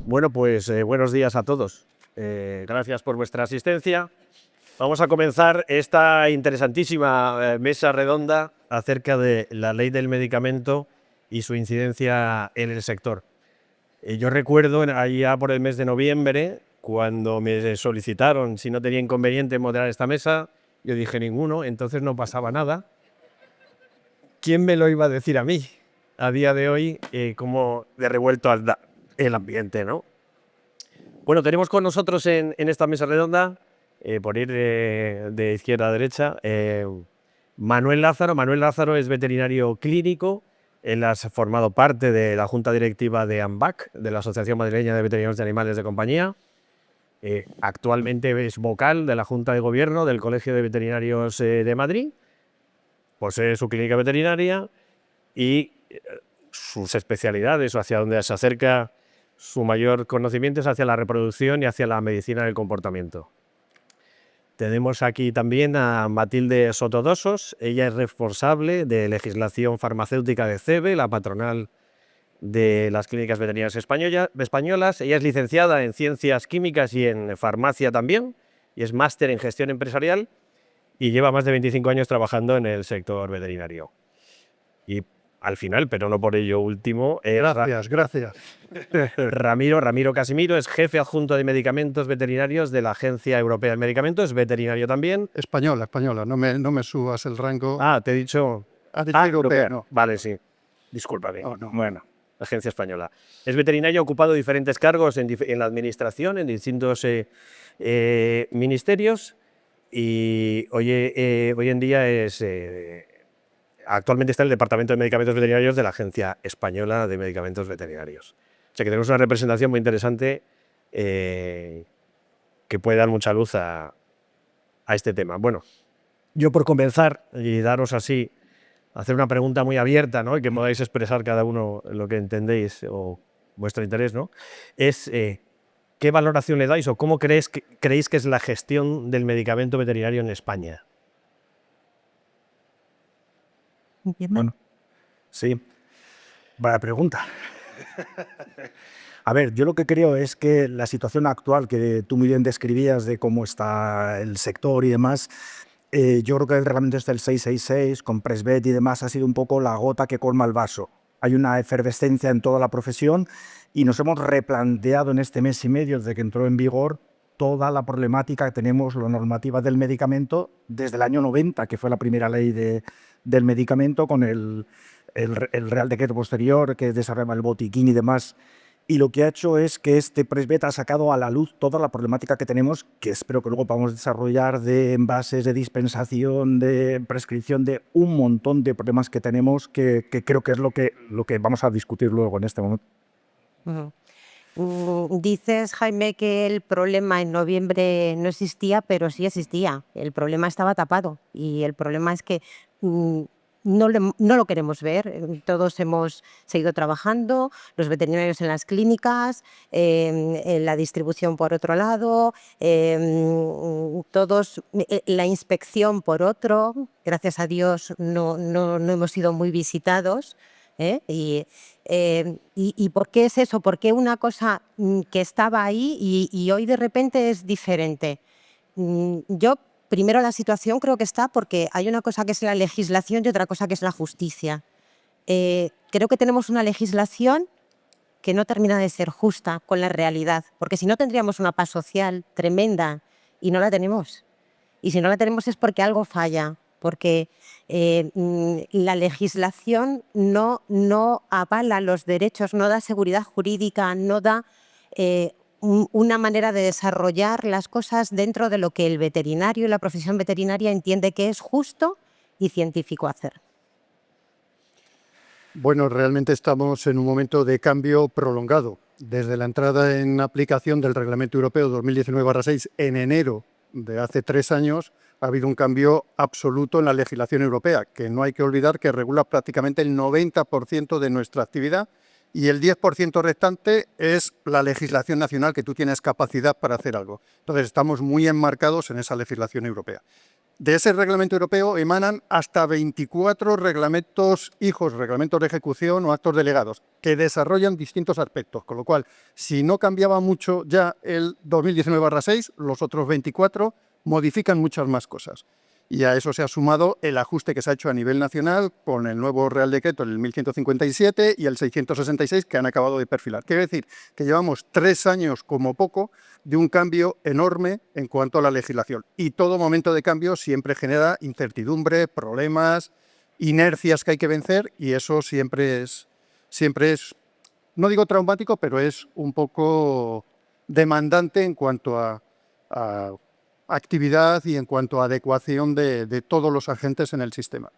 Bueno, pues buenos días a todos. Gracias por vuestra asistencia. Vamos a comenzar esta interesantísima mesa redonda acerca de la ley del medicamento y su incidencia en el sector. Yo recuerdo allá por el mes de noviembre, cuando me solicitaron si no tenía inconveniente en moderar esta mesa, yo dije ninguno, entonces no pasaba nada. ¿Quién me lo iba a decir a mí? A día de hoy, como de revuelto el ambiente, ¿no? Bueno, tenemos con nosotros en esta mesa redonda, por ir de izquierda a derecha, Manuel Lázaro. Manuel Lázaro es veterinario clínico. Él ha formado parte de la junta directiva de AMBAC, de la Asociación Madrileña de Veterinarios de Animales de Compañía. Actualmente es vocal de la Junta de Gobierno del Colegio de Veterinarios de Madrid. Posee su clínica veterinaria y sus especialidades, o hacia donde se acerca su mayor conocimiento, es hacia la reproducción y hacia la medicina del comportamiento. Tenemos aquí también a Matilde Sotodosos. Ella es responsable de legislación farmacéutica de CEVE, la patronal de las clínicas veterinarias españolas. Ella es licenciada en Ciencias Químicas y en Farmacia también, y es máster en Gestión Empresarial, y lleva más de 25 años trabajando en el sector veterinario. Y al final, pero no por ello último, Gracias. Ramiro Casimiro es jefe adjunto de medicamentos veterinarios de la Agencia Europea del Medicamento, es veterinario también. Española, no me subas el rango. Ah, te he dicho... Has dicho europea, no. Vale, sí. Discúlpame. No. Bueno, Agencia Española. Es veterinario, ha ocupado diferentes cargos en la administración, en distintos ministerios, y hoy en día actualmente está en el Departamento de Medicamentos Veterinarios de la Agencia Española de Medicamentos Veterinarios. O sea que tenemos una representación muy interesante que puede dar mucha luz a este tema. Bueno, yo por comenzar y daros así, hacer una pregunta muy abierta, ¿no? Y que podáis expresar cada uno lo que entendéis o vuestro interés, ¿no? Es ¿qué valoración le dais o cómo creéis que es la gestión del medicamento veterinario en España? Bueno, sí, vaya pregunta. A ver, yo lo que creo es que la situación actual que tú muy bien describías de cómo está el sector y demás, yo creo que el reglamento del 666 con Presvet y demás ha sido un poco la gota que colma el vaso. Hay una efervescencia en toda la profesión y nos hemos replanteado en este mes y medio desde que entró en vigor toda la problemática que tenemos, la normativa del medicamento desde el año 90, que fue la primera ley del medicamento, con el Real Decreto posterior que desarrolla el botiquín y demás. Y lo que ha hecho es que este Presvet ha sacado a la luz toda la problemática que tenemos, que espero que luego podamos desarrollar, de envases, de dispensación, de prescripción, de un montón de problemas que tenemos, que creo que es lo que vamos a discutir luego en este momento. Dices, Jaime, que el problema en noviembre no existía, pero sí existía. El problema estaba tapado y el problema es que no lo queremos ver. Todos hemos seguido trabajando, los veterinarios en las clínicas, en la distribución por otro lado, todos, la inspección por otro. Gracias a Dios no hemos sido muy visitados. ¿Y por qué es eso? ¿Por qué una cosa que estaba ahí y hoy de repente es diferente? Yo, primero, la situación creo que está porque hay una cosa que es la legislación y otra cosa que es la justicia. Creo que tenemos una legislación que no termina de ser justa con la realidad, porque si no tendríamos una paz social tremenda y no la tenemos. Y si no la tenemos es porque algo falla, porque la legislación no avala los derechos, no da seguridad jurídica, no da una manera de desarrollar las cosas dentro de lo que el veterinario y la profesión veterinaria entiende que es justo y científico hacer. Bueno, realmente estamos en un momento de cambio prolongado. Desde la entrada en aplicación del Reglamento Europeo 2019/6 en enero de hace 3 años, ha habido un cambio absoluto en la legislación europea, que no hay que olvidar que regula prácticamente el 90% de nuestra actividad y el 10% restante es la legislación nacional, que tú tienes capacidad para hacer algo. Entonces estamos muy enmarcados en esa legislación europea. De ese reglamento europeo emanan hasta 24 reglamentos hijos, reglamentos de ejecución o actos delegados, que desarrollan distintos aspectos. Con lo cual, si no cambiaba mucho ya el 2019/6, los otros 24 modifican muchas más cosas. Y a eso se ha sumado el ajuste que se ha hecho a nivel nacional con el nuevo Real Decreto, el 1157 y el 666, que han acabado de perfilar. Quiere decir que llevamos 3 años como poco de un cambio enorme en cuanto a la legislación. Y todo momento de cambio siempre genera incertidumbre, problemas, inercias que hay que vencer, y eso siempre es, no digo traumático, pero es un poco demandante en cuanto a actividad y en cuanto a adecuación de todos los agentes en el sistema.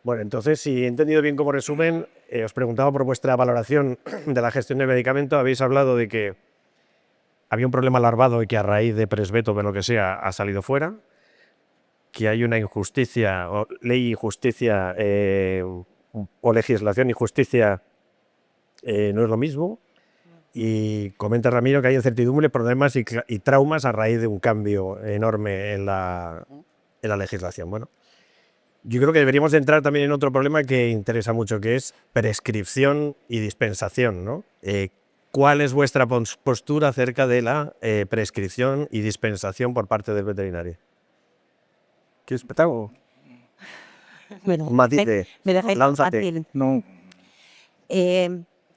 Bueno, entonces, si he entendido bien como resumen, os preguntaba por vuestra valoración de la gestión del medicamento. Habéis hablado de que había un problema larvado y que a raíz de presveto, de lo que sea, ha salido fuera, que hay una injusticia, o ley y justicia, o legislación y justicia no es lo mismo. Y comenta Ramiro que hay incertidumbre, problemas y traumas a raíz de un cambio enorme en la legislación. Bueno, yo creo que deberíamos entrar también en otro problema que interesa mucho, que es prescripción y dispensación, ¿no? ¿Cuál es vuestra postura acerca de la prescripción y dispensación por parte del veterinario? ¿Quieres empezar o...? Bueno, Un matiz de me dejáis lánzate. fácil. No.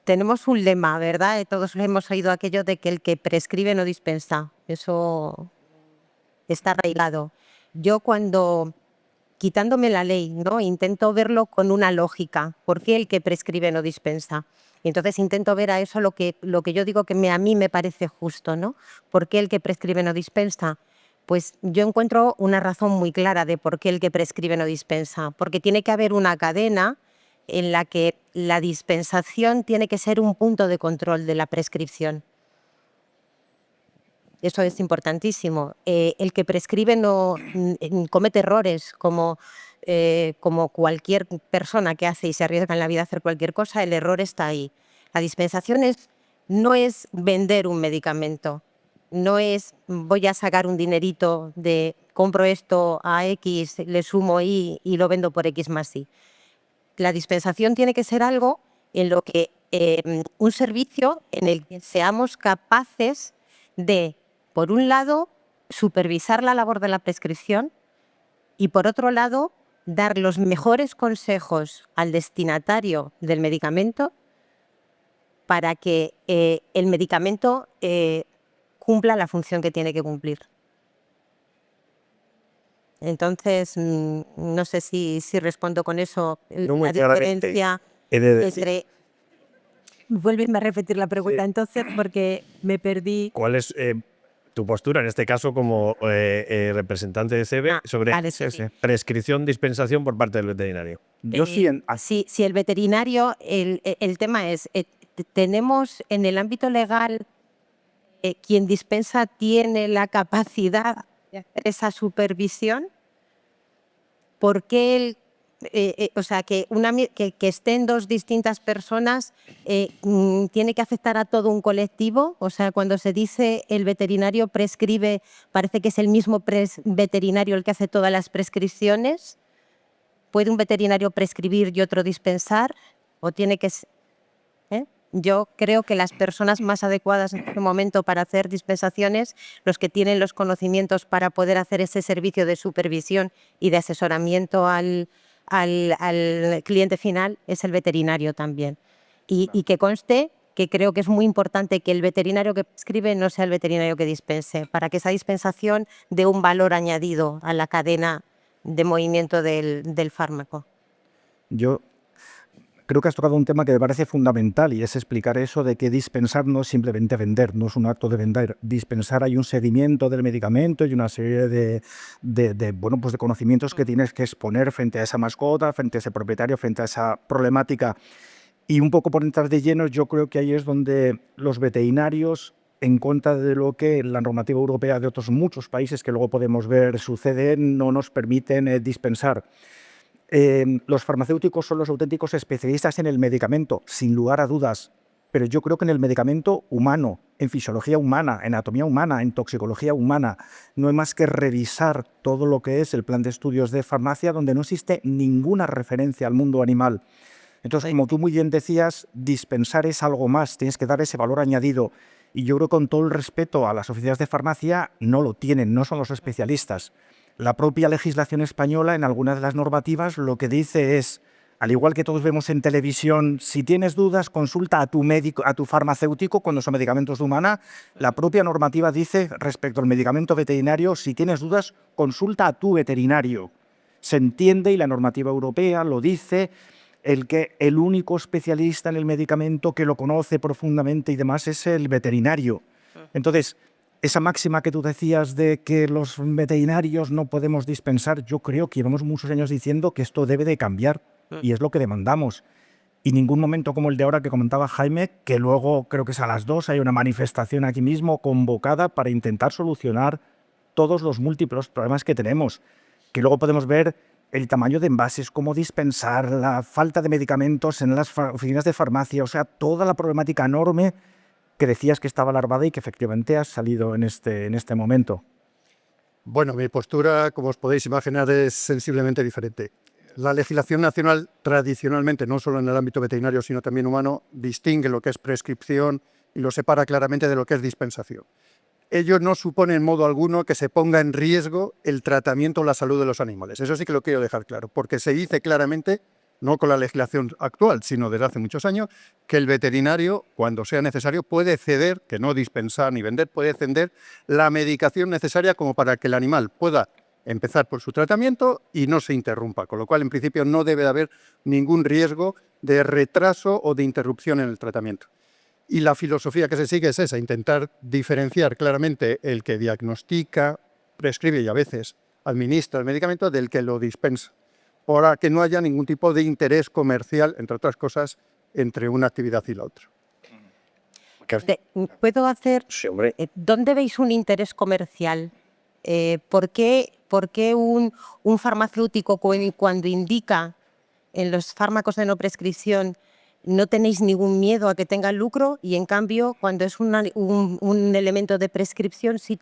Tenemos un lema, ¿verdad? Todos hemos oído aquello de que el que prescribe no dispensa. Eso está arraigado. Yo cuando, quitándome la ley, ¿no?, intento verlo con una lógica. ¿Por qué el que prescribe no dispensa? Y entonces intento ver a eso lo que yo digo que a mí me parece justo, ¿no? ¿Por qué el que prescribe no dispensa? Pues yo encuentro una razón muy clara de por qué el que prescribe no dispensa. Porque tiene que haber una cadena en la que la dispensación tiene que ser un punto de control de la prescripción. Eso es importantísimo. El que prescribe no comete errores, como cualquier persona que hace y se arriesga en la vida a hacer cualquier cosa, el error está ahí. La dispensación no es vender un medicamento, no es voy a sacar un dinerito de compro esto a X, le sumo Y y lo vendo por X más Y. La dispensación tiene que ser algo en lo que un servicio en el que seamos capaces de, por un lado, supervisar la labor de la prescripción y, por otro lado, dar los mejores consejos al destinatario del medicamento para que el medicamento cumpla la función que tiene que cumplir. Entonces, no sé si respondo con eso. No muy La claramente, diferencia he de decir. entre... Vuélveme a repetir la pregunta entonces, porque me perdí. ¿Cuál es tu postura, en este caso como representante de CEBE, sobre Vale, sí. prescripción, dispensación por parte del veterinario? Yo sí Si el veterinario, el tema es, tenemos en el ámbito legal, quien dispensa tiene la capacidad de hacer esa supervisión. ¿Por qué o sea, que estén dos distintas personas tiene que afectar a todo un colectivo? O sea, cuando se dice el veterinario prescribe, parece que es el mismo veterinario el que hace todas las prescripciones. ¿Puede un veterinario prescribir y otro dispensar? ¿O tiene que ser? Yo creo que las personas más adecuadas en este momento para hacer dispensaciones, los que tienen los conocimientos para poder hacer ese servicio de supervisión y de asesoramiento al cliente final, es el veterinario también. Y que conste que creo que es muy importante que el veterinario que prescribe no sea el veterinario que dispense, para que esa dispensación dé un valor añadido a la cadena de movimiento del fármaco. Yo creo que has tocado un tema que me parece fundamental, y es explicar eso de que dispensar no es simplemente vender, no es un acto de vender. Dispensar, hay un seguimiento del medicamento y una serie de conocimientos que tienes que exponer frente a esa mascota, frente a ese propietario, frente a esa problemática. Y un poco por entrar de lleno, yo creo que ahí es donde los veterinarios, en contra de lo que la normativa europea de otros muchos países que luego podemos ver sucede, no nos permiten dispensar. Los farmacéuticos son los auténticos especialistas en el medicamento, sin lugar a dudas, pero yo creo que en el medicamento humano, en fisiología humana, en anatomía humana, en toxicología humana, no hay más que revisar todo lo que es el plan de estudios de farmacia, donde no existe ninguna referencia al mundo animal. Entonces, como tú muy bien decías, dispensar es algo más, tienes que dar ese valor añadido. Y yo creo que con todo el respeto a las oficinas de farmacia, no lo tienen, no son los especialistas. La propia legislación española, en algunas de las normativas, lo que dice es, al igual que todos vemos en televisión, si tienes dudas, consulta a tu médico, a tu farmacéutico cuando son medicamentos de humana. La propia normativa dice, respecto al medicamento veterinario, si tienes dudas, consulta a tu veterinario. Se entiende, y la normativa europea lo dice, que el único especialista en el medicamento que lo conoce profundamente y demás es el veterinario. Entonces, esa máxima que tú decías de que los veterinarios no podemos dispensar, yo creo que llevamos muchos años diciendo que esto debe de cambiar y es lo que demandamos. Y ningún momento como el de ahora que comentaba Jaime, que luego creo que es a las 2, hay una manifestación aquí mismo convocada para intentar solucionar todos los múltiples problemas que tenemos, que luego podemos ver el tamaño de envases, cómo dispensar, la falta de medicamentos en las oficinas de farmacia, o sea, toda la problemática enorme que decías que estaba alarmada y que efectivamente ha salido en este momento. Bueno, mi postura, como os podéis imaginar, es sensiblemente diferente. La legislación nacional, tradicionalmente, no solo en el ámbito veterinario, sino también humano, distingue lo que es prescripción y lo separa claramente de lo que es dispensación. Ello no supone en modo alguno que se ponga en riesgo el tratamiento o la salud de los animales. Eso sí que lo quiero dejar claro, porque se dice claramente, no con la legislación actual, sino desde hace muchos años, que el veterinario, cuando sea necesario, puede ceder, que no dispensar ni vender, puede ceder la medicación necesaria como para que el animal pueda empezar por su tratamiento y no se interrumpa, con lo cual en principio no debe de haber ningún riesgo de retraso o de interrupción en el tratamiento. Y la filosofía que se sigue es esa, intentar diferenciar claramente el que diagnostica, prescribe y a veces administra el medicamento del que lo dispensa, para que no haya ningún tipo de interés comercial, entre otras cosas, entre una actividad y la otra. ¿Puedo hacer? Sí, hombre. ¿Dónde veis un interés comercial? ¿Por qué un farmacéutico cuando indica en los fármacos de no prescripción no tenéis ningún miedo a que tengan lucro y en cambio cuando es un elemento de prescripción sí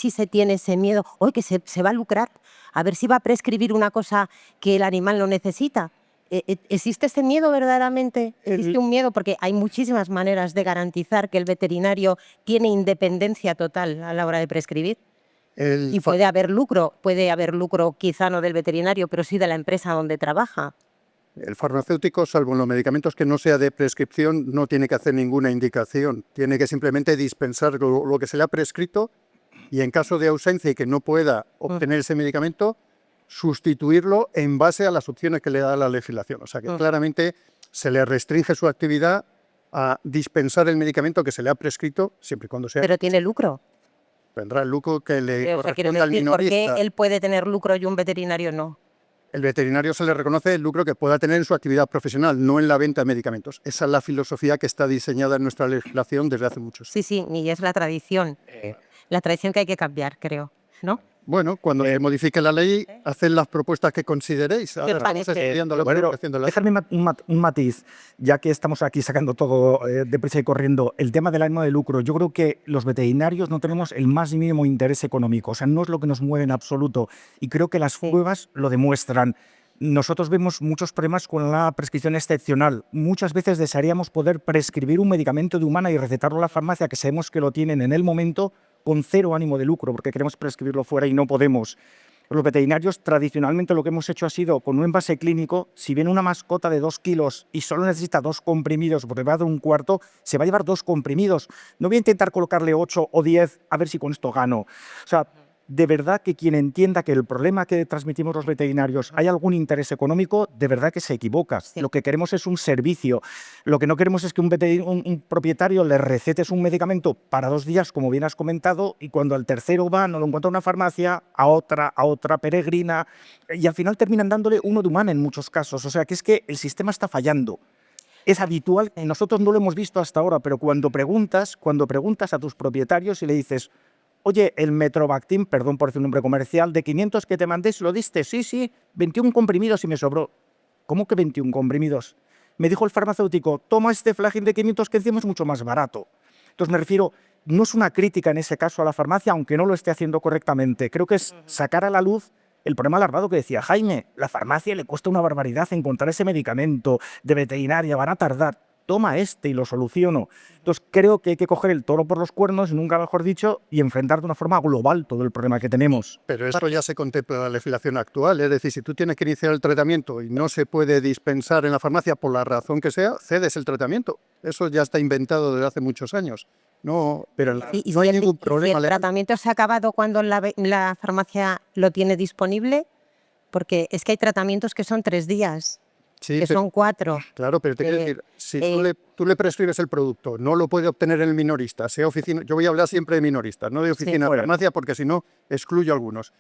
se tiene ese miedo, hoy que se va a lucrar, a ver si va a prescribir una cosa que el animal no necesita? ¿Existe ese miedo verdaderamente? ¿Existe un miedo? Porque hay muchísimas maneras de garantizar que el veterinario tiene independencia total a la hora de prescribir. Y puede haber lucro quizá no del veterinario, pero sí de la empresa donde trabaja. El farmacéutico, salvo en los medicamentos que no sea de prescripción, no tiene que hacer ninguna indicación. Tiene que simplemente dispensar lo que se le ha prescrito y en caso de ausencia y que no pueda obtener ese medicamento, sustituirlo en base a las opciones que le da la legislación. O sea que claramente se le restringe su actividad a dispensar el medicamento que se le ha prescrito siempre y cuando sea... Pero tiene lucro. Tendrá el lucro que le corresponde al ¿Por minorista. qué él puede tener lucro y un veterinario no? El veterinario se le reconoce el lucro que pueda tener en su actividad profesional, no en la venta de medicamentos. Esa es la filosofía que está diseñada en nuestra legislación desde hace muchos años. Sí, y es la tradición. La tradición que hay que cambiar, creo, ¿no? Bueno, cuando se modifique la ley, haced las propuestas que consideréis. Ahora estamos estudiando Déjame un matiz, ya que estamos aquí sacando todo deprisa y corriendo. El tema del ánimo de lucro, yo creo que los veterinarios no tenemos el más mínimo interés económico, o sea, no es lo que nos mueve en absoluto, y creo que las pruebas lo demuestran. Nosotros vemos muchos problemas con la prescripción excepcional. Muchas veces desearíamos poder prescribir un medicamento de humana y recetarlo a la farmacia, que sabemos que lo tienen en el momento, con cero ánimo de lucro, porque queremos prescribirlo fuera y no podemos. Los veterinarios tradicionalmente lo que hemos hecho ha sido, con un envase clínico, si viene una mascota de 2 kilos y solo necesita 2 comprimidos porque va a dar un cuarto, se va a llevar 2 comprimidos. No voy a intentar colocarle 8 o 10 a ver si con esto gano. O sea, de verdad que quien entienda que el problema que transmitimos los veterinarios hay algún interés económico, de verdad que se equivoca. Sí. Lo que queremos es un servicio. Lo que no queremos es que un propietario le recetes un medicamento para 2 días, como bien has comentado, y cuando al tercero va, no lo encuentra en una farmacia, a otra peregrina, y al final terminan dándole uno de humana en muchos casos. O sea, que es que el sistema está fallando. Es habitual, nosotros no lo hemos visto hasta ahora, pero cuando preguntas a tus propietarios y le dices: oye, el Metrovactin, perdón por decir un nombre comercial, de 500 que te mandé, ¿se lo diste? Sí, 21 comprimidos y me sobró. ¿Cómo que 21 comprimidos? me dijo el farmacéutico, toma este Flagyl de 500 que encima es mucho más barato. Entonces me refiero, no es una crítica en ese caso a la farmacia, aunque no lo esté haciendo correctamente. Creo que es sacar a la luz el problema alarmado que decía Jaime. La farmacia le cuesta una barbaridad encontrar ese medicamento de veterinaria, van a tardar. Toma este y lo soluciono. Entonces creo que hay que coger el toro por los cuernos, nunca mejor dicho, y enfrentar de una forma global todo el problema que tenemos. Pero esto ya se contempla en la legislación actual, es decir, si tú tienes que iniciar el tratamiento y no se puede dispensar en la farmacia por la razón que sea, cedes el tratamiento. Eso ya está inventado desde hace muchos años. No, pero Y no hay si ningún si problema el legal. tratamiento se ha acabado cuando la farmacia lo tiene disponible, porque es que hay tratamientos que son 3 días, Sí, que son 4. claro, pero te quiero Eh, decir, si eh, tú le prescribes el producto, no lo puede obtener el minorista, sea oficina, yo voy a hablar siempre de minoristas, no de Sí. oficina de farmacia, porque si no, excluyo a algunos.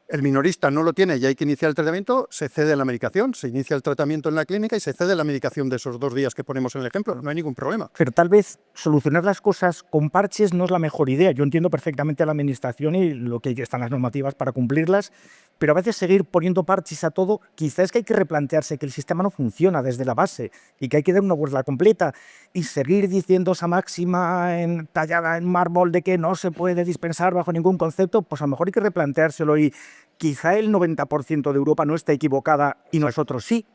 El minorista no lo tiene y hay que iniciar el tratamiento, se cede la medicación, se inicia el tratamiento en la clínica y se cede la medicación de esos 2 días que ponemos en el ejemplo, no hay ningún problema. Pero tal vez solucionar las cosas con parches no es la mejor idea. Yo entiendo perfectamente a la administración y lo que están las normativas para cumplirlas, pero a veces seguir poniendo parches a todo, quizás es que hay que replantearse que el sistema no funciona desde la base y que hay que dar una vuelta completa y seguir diciendo esa máxima tallada en mármol de que no se puede dispensar bajo ningún concepto, pues a lo mejor hay que replanteárselo y quizá el 90% de Europa no está equivocada y nosotros sí.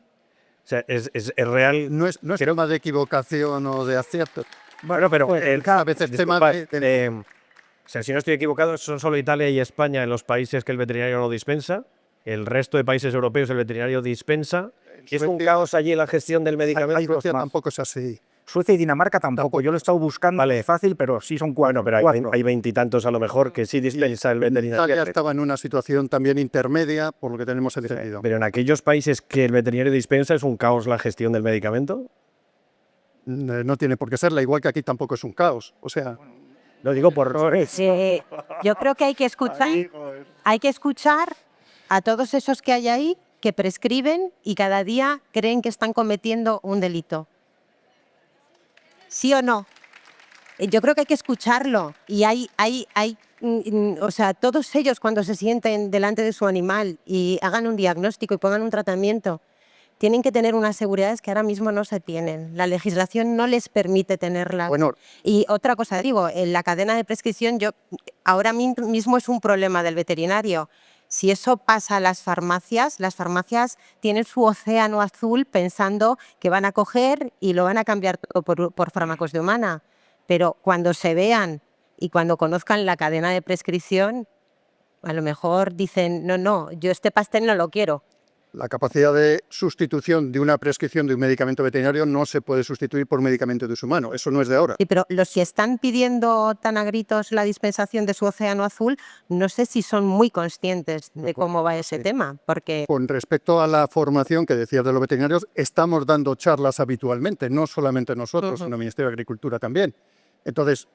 O sea, es real. No es tema de equivocación o de acierto. Bueno, pero A veces tema disculpa, o sea, si no estoy equivocado, son solo Italia y España en los países que el veterinario no dispensa. El resto de países europeos el veterinario dispensa. Y es un caos allí la gestión del medicamento. Suecia tampoco es así. Suecia y Dinamarca tampoco. Yo lo he estado buscando, vale, fácil, pero sí son 4. Bueno, pero hay veintitantos a lo mejor que sí dispensa el veterinario. Italia estaba en una situación también intermedia, por lo que tenemos entendido. Pero en aquellos países que el veterinario dispensa, ¿es un caos la gestión del medicamento? No tiene por qué serla, igual que aquí tampoco es un caos. O sea, Lo digo por... yo creo que hay que escuchar a todos esos que hay ahí que prescriben y cada día creen que están cometiendo un delito. ¿Sí o no? Yo creo que hay que escucharlo y o sea, todos ellos cuando se sienten delante de su animal y hagan un diagnóstico y pongan un tratamiento, tienen que tener unas seguridades que ahora mismo no se tienen. La legislación no les permite tenerlas. bueno, Y otra cosa, digo, en la cadena de prescripción ahora mismo es un problema del veterinario. Si eso pasa a las farmacias tienen su océano azul pensando que van a coger y lo van a cambiar todo por fármacos de humana. Pero cuando se vean y cuando conozcan la cadena de prescripción, a lo mejor dicen, no, yo este pastel no lo quiero. la capacidad de sustitución de una prescripción de un medicamento veterinario no se puede sustituir por medicamento de uso humano. Eso no es de ahora. Sí, pero los que están pidiendo tan a gritos la dispensación de su océano azul, no sé si son muy conscientes de cómo va ese tema, porque... Con respecto a la formación que decías de los veterinarios, estamos dando charlas habitualmente, no solamente nosotros, sino el Ministerio de Agricultura también. Entonces,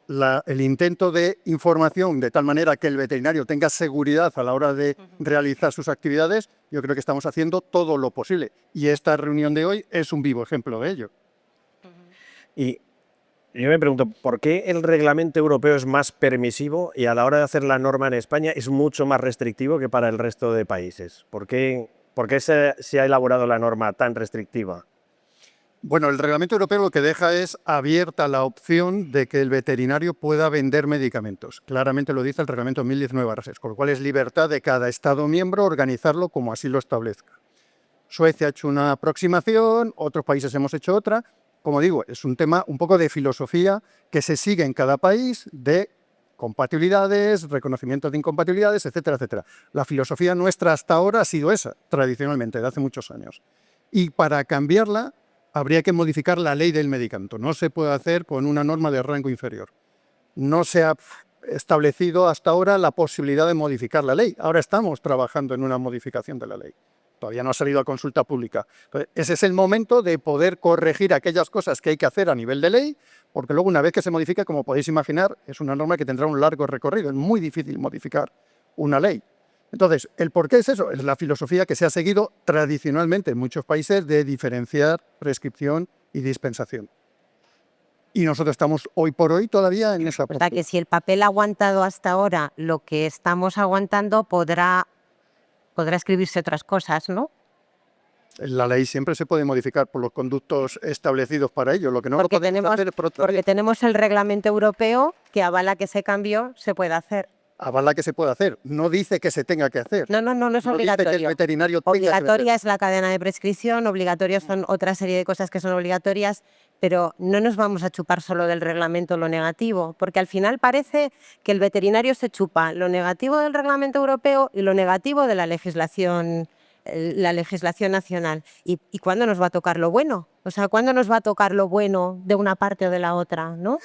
el intento de información de tal manera que el veterinario tenga seguridad a la hora de realizar sus actividades, yo creo que estamos haciendo todo lo posible. Y esta reunión de hoy es un vivo ejemplo de ello. Y yo me pregunto, ¿por qué el reglamento europeo es más permisivo y a la hora de hacer la norma en España es mucho más restrictivo que para el resto de países? ¿Por qué se ha elaborado la norma tan restrictiva? Bueno, el reglamento europeo lo que deja es abierta la opción de que el veterinario pueda vender medicamentos. Claramente lo dice el reglamento 1019/6, con lo cual es libertad de cada Estado miembro organizarlo como así lo establezca. Suecia ha hecho una aproximación, otros países hemos hecho otra. Como digo, es un tema un poco de filosofía que se sigue en cada país de compatibilidades, reconocimiento de incompatibilidades, etcétera, etcétera. La filosofía nuestra hasta ahora ha sido esa, tradicionalmente, de hace muchos años. Y para cambiarla, habría que modificar la ley del medicamento. No se puede hacer con una norma de rango inferior. No se ha establecido hasta ahora la posibilidad de modificar la ley. Ahora estamos trabajando en una modificación de la ley. Todavía no ha salido a consulta pública. Entonces, ese es el momento de poder corregir aquellas cosas que hay que hacer a nivel de ley, porque luego una vez que se modifique, como podéis imaginar, es una norma que tendrá un largo recorrido. Es muy difícil modificar una ley. Entonces, ¿el por qué es eso? Es la filosofía que se ha seguido tradicionalmente en muchos países de diferenciar prescripción y dispensación. Y nosotros estamos hoy por hoy todavía en esa ¿Verdad que si el papel ha aguantado hasta ahora lo que estamos aguantando, podrá escribirse otras cosas, ¿no? La ley siempre se puede modificar por los conductos establecidos para ello. Lo que no lo Porque podemos tenemos, hacer, por otra porque vez, tenemos el reglamento europeo que avala que ese cambio se pueda hacer. avala que se puede hacer. No dice que se tenga que hacer. No, no, no, no es No dice que el obligatorio. veterinario tenga que Obligatoria es la cadena de prescripción, obligatorios son otra serie de cosas que son obligatorias, pero no nos vamos a chupar solo del reglamento lo negativo, porque al final parece que el veterinario se chupa lo negativo del reglamento europeo y lo negativo de la legislación nacional. ¿Y cuándo nos va a tocar lo bueno? O sea, ¿cuándo nos va a tocar lo bueno de una parte o de la otra, ¿no?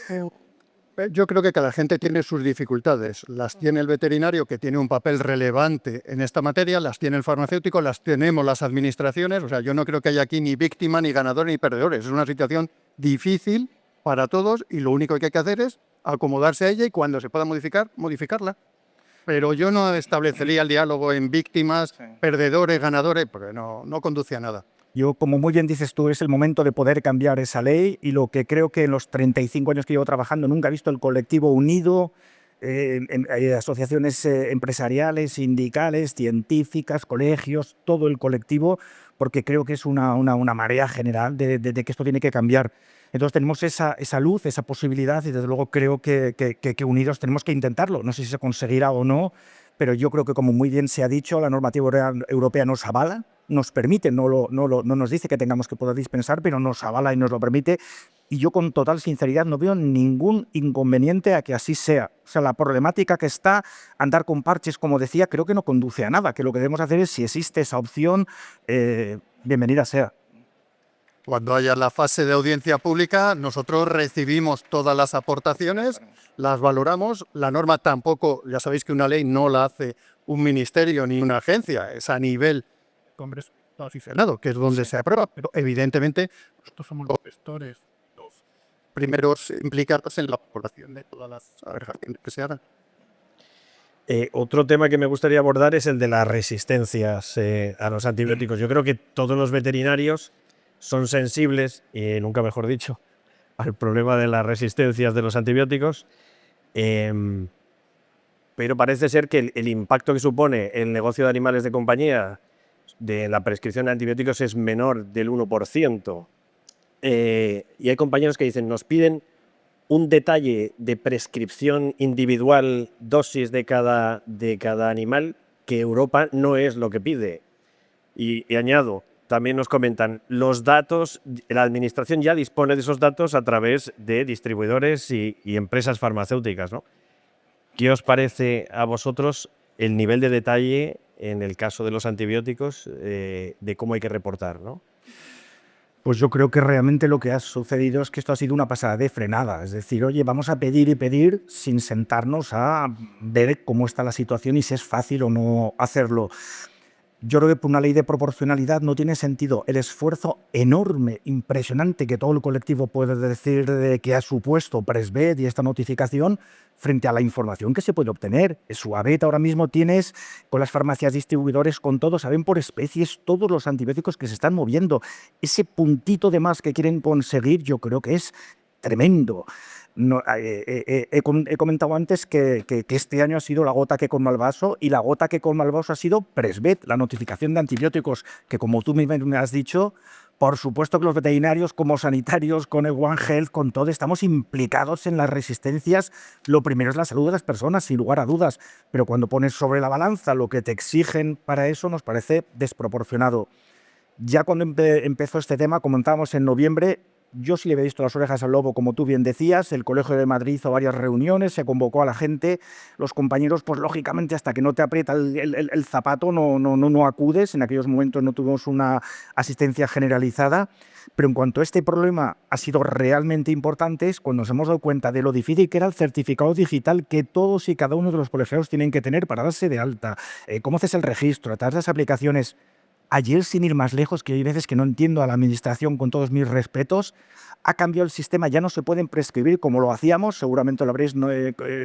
Yo creo que cada gente tiene sus dificultades. Las tiene el veterinario, que tiene un papel relevante en esta materia, las tiene el farmacéutico, las tenemos las administraciones. O sea, yo no creo que haya aquí ni víctima, ni ganador, ni perdedores. Es una situación difícil para todos y lo único que hay que hacer es acomodarse a ella y cuando se pueda modificar, modificarla. Pero yo no establecería el diálogo en víctimas, perdedores, ganadores, porque no conduce a nada. Yo, como muy bien dices tú, es el momento de poder cambiar esa ley y lo que creo que en los 35 años que llevo trabajando nunca he visto el colectivo unido, asociaciones empresariales, sindicales, científicas, colegios, todo el colectivo, porque creo que es una marea general de que esto tiene que cambiar. Entonces tenemos esa luz, esa posibilidad y desde luego creo que unidos tenemos que intentarlo. No sé si se conseguirá o no, pero yo creo que, como muy bien se ha dicho, la normativa europea nos avala, nos permite, no nos dice que tengamos que poder dispensar, pero nos avala y nos lo permite. Y yo, con total sinceridad, no veo ningún inconveniente a que así sea. O sea, la problemática que está, andar con parches, como decía, creo que no conduce a nada, que lo que debemos hacer es, si existe esa opción, bienvenida sea. Cuando haya la fase de audiencia pública, nosotros recibimos todas las aportaciones, las valoramos. La norma tampoco, ya sabéis que una ley no la hace un ministerio ni una agencia, es a nivel Congreso y Senado, que es donde se aprueba, pero evidentemente nosotros somos los gestores, los primeros implicados en la aprobación de todas las agregaciones que se hagan. Otro tema que me gustaría abordar es el de las resistencias a los antibióticos. Yo creo que todos los veterinarios son sensibles, y nunca mejor dicho, al problema de las resistencias de los antibióticos, pero parece ser que el impacto que supone el negocio de animales de compañía de la prescripción de antibióticos es menor del 1%. Y hay compañeros que dicen, nos piden un detalle de prescripción individual, dosis de cada animal, que Europa no es lo que pide. Y añado, también nos comentan, los datos, la administración ya dispone de esos datos a través de distribuidores y empresas farmacéuticas, ¿no? ¿Qué os parece a vosotros el nivel de detalle en el caso de los antibióticos, de cómo hay que reportar, ¿no? Pues yo creo que realmente lo que ha sucedido es que esto ha sido una pasada de frenada. Es decir, oye, vamos a pedir y pedir sin sentarnos a ver cómo está la situación y si es fácil o no hacerlo. Yo creo que por una ley de proporcionalidad no tiene sentido el esfuerzo enorme, impresionante que todo el colectivo puede decir de que ha supuesto Presvet y esta notificación frente a la información que se puede obtener. En Suavet ahora mismo tienes con las farmacias distribuidores, con todo, saben por especies todos los antibióticos que se están moviendo. Ese puntito de más que quieren conseguir yo creo que es tremendo. No, he comentado antes que este año ha sido la gota que colma el vaso, y la gota que colma el vaso ha sido Presvet, la notificación de antibióticos, que, como tú me has dicho, por supuesto que los veterinarios, como sanitarios, con el One Health, con todo, estamos implicados en las resistencias. Lo primero es la salud de las personas, sin lugar a dudas, pero cuando pones sobre la balanza lo que te exigen para eso, nos parece desproporcionado. Ya cuando empezó este tema, comentábamos en noviembre, yo sí le había visto las orejas al lobo, como tú bien decías. El Colegio de Madrid hizo varias reuniones, se convocó a la gente, los compañeros, pues lógicamente hasta que no te aprieta el zapato no acudes. En aquellos momentos no tuvimos una asistencia generalizada, pero en cuanto a este problema ha sido realmente importante es cuando nos hemos dado cuenta de lo difícil que era el certificado digital que todos y cada uno de los colegiados tienen que tener para darse de alta, cómo haces el registro, a través de las aplicaciones. Ayer, sin ir más lejos, que hay veces que no entiendo a la administración, con todos mis respetos, ha cambiado el sistema, ya no se pueden prescribir como lo hacíamos, seguramente lo habréis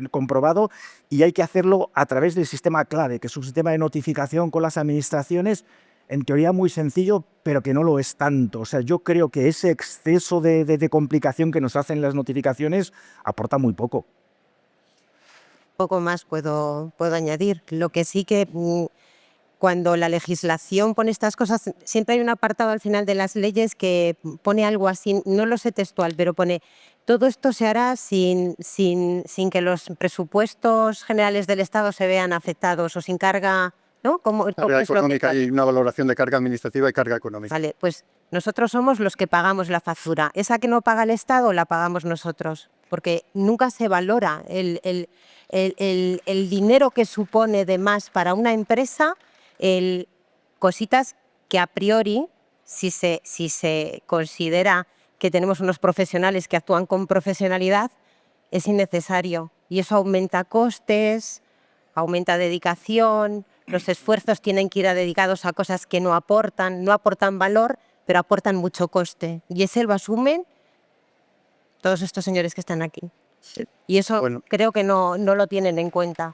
comprobado, y hay que hacerlo a través del sistema CLADE, que es un sistema de notificación con las administraciones, en teoría muy sencillo, pero que no lo es tanto. O sea, yo creo que ese exceso de complicación que nos hacen las notificaciones aporta muy poco. Poco más puedo añadir. Lo que sí que cuando la legislación pone estas cosas, siempre hay un apartado al final de las leyes que pone algo así, no lo sé textual, pero pone: todo esto se hará sin que los presupuestos generales del Estado se vean afectados o sin carga, ¿no? Carga Es lo que económica y una valoración de carga administrativa y carga económica. Vale, pues nosotros somos los que pagamos la factura. Esa que no paga el Estado la pagamos nosotros, porque nunca se valora el dinero que supone de más para una empresa, cositas que a priori, si se considera que tenemos unos profesionales que actúan con profesionalidad, es innecesario. Y eso aumenta costes, aumenta dedicación, los esfuerzos tienen que ir dedicados a cosas que no aportan valor, pero aportan mucho coste. Y ese lo asumen todos estos señores que están aquí. Y eso Bueno. creo que no lo tienen en cuenta.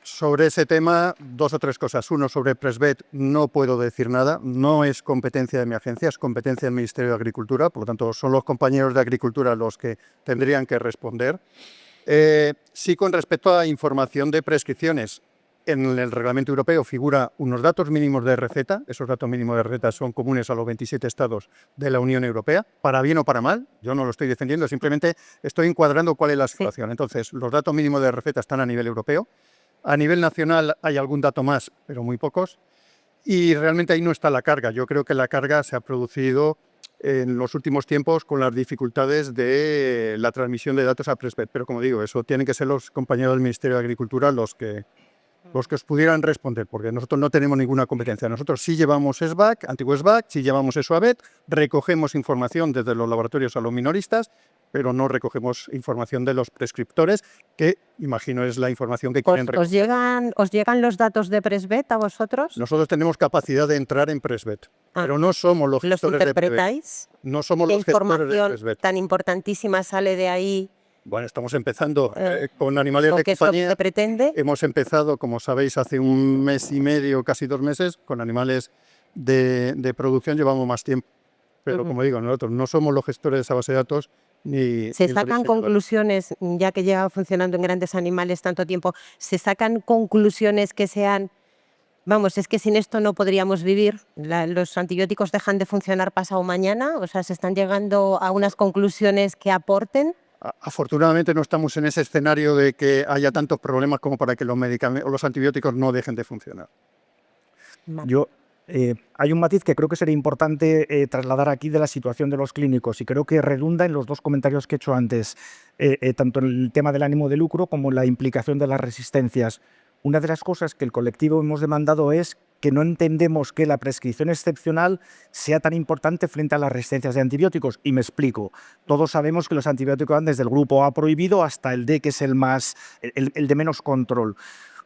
Sobre ese tema, 2 o 3 cosas. Uno, sobre Presvet no puedo decir nada, no es competencia de mi agencia, es competencia del Ministerio de Agricultura, por lo tanto son los compañeros de Agricultura los que tendrían que responder. Sí, con respecto a información de prescripciones, en el reglamento europeo figura unos datos mínimos de receta. Esos datos mínimos de receta son comunes a los 27 estados de la Unión Europea, para bien o para mal. Yo no lo estoy defendiendo, simplemente estoy encuadrando cuál es la situación. Entonces, los datos mínimos de receta están a nivel europeo. A nivel nacional hay algún dato más, pero muy pocos. Y realmente ahí no está la carga. Yo creo que la carga se ha producido en los últimos tiempos con las dificultades de la transmisión de datos a Presvet. Pero como digo, eso tienen que ser los compañeros del Ministerio de Agricultura los que os pudieran responder, porque nosotros no tenemos ninguna competencia. Nosotros sí llevamos SBAC, antiguo SBAC, sí llevamos ESOABET, recogemos información desde los laboratorios a los minoristas, pero no recogemos información de los prescriptores, que imagino es la información que quieren recoger. ¿Os llegan los datos de Presvet a vosotros? Nosotros tenemos capacidad de entrar en Presvet, pero no somos los ¿Los gestores de Presvet. interpretáis? No somos ¿Qué los gestores de información Presvet. tan importantísima sale de ahí? Bueno, estamos empezando con animales ¿O de qué es lo que compañía. se pretende? Hemos empezado, como sabéis, hace 1 mes y medio, casi 2 meses, con animales de producción llevamos más tiempo. Pero como digo, nosotros no somos los gestores de esa base de datos ni... ¿Se ni los sacan diseñadores. conclusiones, ya que lleva funcionando en grandes animales tanto tiempo, se sacan conclusiones que sean... Vamos, es que sin esto no podríamos vivir. Los antibióticos dejan de funcionar pasado mañana, o sea, se están llegando a unas conclusiones que aporten. Afortunadamente no estamos en ese escenario de que haya tantos problemas como para que los medicamentos o los antibióticos no dejen de funcionar. Hay un matiz que creo que sería importante trasladar aquí de la situación de los clínicos, y creo que redunda en los 2 comentarios que he hecho antes, tanto en el tema del ánimo de lucro como en la implicación de las resistencias. Una de las cosas que el colectivo hemos demandado es que no entendemos que la prescripción excepcional sea tan importante frente a las resistencias de antibióticos. Y me explico. Todos sabemos que los antibióticos van desde el grupo A prohibido hasta el D, que es el de menos control.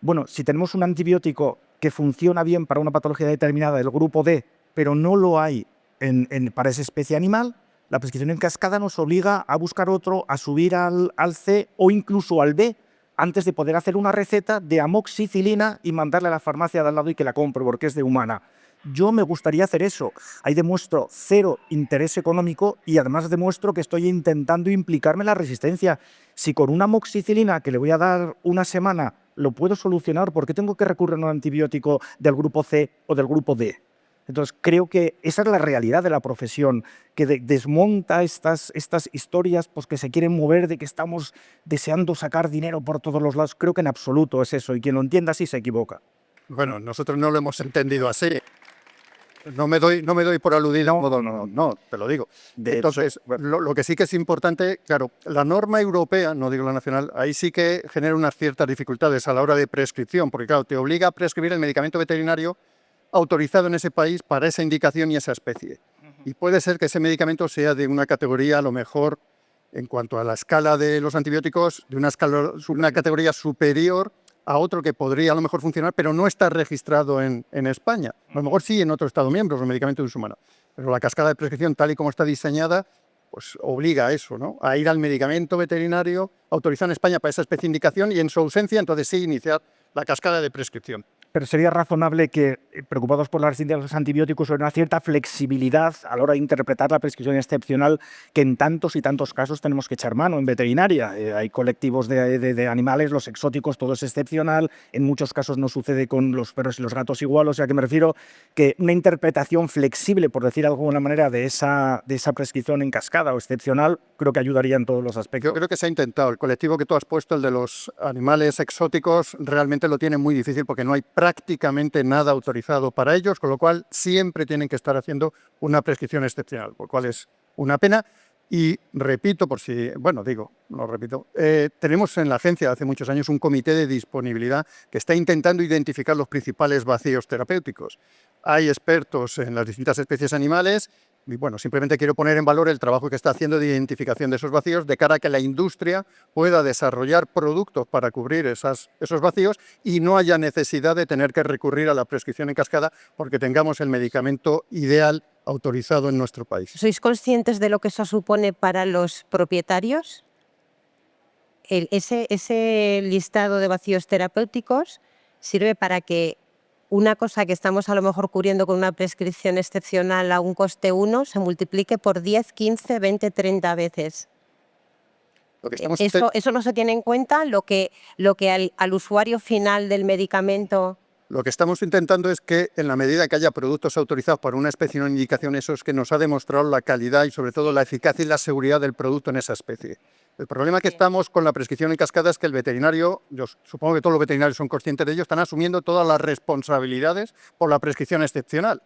Bueno, si tenemos un antibiótico que funciona bien para una patología determinada del grupo D, pero no lo hay para esa especie animal, la prescripción en cascada nos obliga a buscar otro, a subir al C o incluso al B, antes de poder hacer una receta de amoxicilina y mandarla a la farmacia de al lado y que la compre porque es de humana. Yo me gustaría hacer eso. Ahí demuestro 0 interés económico y además demuestro que estoy intentando implicarme en la resistencia. Si con una amoxicilina que le voy a dar una semana lo puedo solucionar, ¿por qué tengo que recurrir a un antibiótico del grupo C o del grupo D? Entonces creo que esa es la realidad de la profesión, que desmonta estas historias pues, que se quieren mover de que estamos deseando sacar dinero por todos los lados. Creo que en absoluto es eso, y quien lo entienda así se equivoca. Bueno, nosotros no lo hemos entendido así. No me doy por aludido, no, te lo digo. Entonces, lo que sí que es importante, claro, la norma europea, no digo la nacional, ahí sí que genera unas ciertas dificultades a la hora de prescripción, porque claro, te obliga a prescribir el medicamento veterinario autorizado en ese país para esa indicación y esa especie. Y puede ser que ese medicamento sea de una categoría, a lo mejor, en cuanto a la escala de los antibióticos, de una categoría superior a otro que podría a lo mejor funcionar, pero no está registrado en España. A lo mejor sí en otro Estado miembro, los medicamentos de uso humano. Pero la cascada de prescripción, tal y como está diseñada, pues obliga a eso, ¿no? A ir al medicamento veterinario autorizado en España para esa especie de indicación y en su ausencia, entonces sí iniciar la cascada de prescripción. Pero sería razonable que, preocupados por las resistencias a los antibióticos, hubiera una cierta flexibilidad a la hora de interpretar la prescripción excepcional que en tantos y tantos casos tenemos que echar mano en veterinaria. Hay colectivos de animales, los exóticos, todo es excepcional. En muchos casos no sucede con los perros y los gatos igual. O sea que me refiero que una interpretación flexible, por decir de alguna manera, de esa prescripción en cascada o excepcional, creo que ayudaría en todos los aspectos. Yo creo que se ha intentado. El colectivo que tú has puesto, el de los animales exóticos, realmente lo tiene muy difícil porque no hay prácticamente nada autorizado para ellos, con lo cual siempre tienen que estar haciendo una prescripción excepcional, por lo cual es una pena. Y repito, tenemos en la agencia hace muchos años un comité de disponibilidad que está intentando identificar los principales vacíos terapéuticos. Hay expertos en las distintas especies animales. Y bueno, simplemente quiero poner en valor el trabajo que está haciendo de identificación de esos vacíos de cara a que la industria pueda desarrollar productos para cubrir esos vacíos y no haya necesidad de tener que recurrir a la prescripción en cascada porque tengamos el medicamento ideal autorizado en nuestro país. ¿Sois conscientes de lo que eso supone para los propietarios? Ese listado de vacíos terapéuticos sirve para que una cosa que estamos a lo mejor cubriendo con una prescripción excepcional a un coste 1 se multiplique por 10, 15, 20, 30 veces. Lo que estamos Eso no se tiene en cuenta, lo que al usuario final del medicamento. Lo que estamos intentando es que, en la medida que haya productos autorizados para una especie o una indicación, eso es que nos ha demostrado la calidad y, sobre todo, la eficacia y la seguridad del producto en esa especie. El problema que estamos con la prescripción en cascada es que el veterinario, yo supongo que todos los veterinarios son conscientes de ello, están asumiendo todas las responsabilidades por la prescripción excepcional.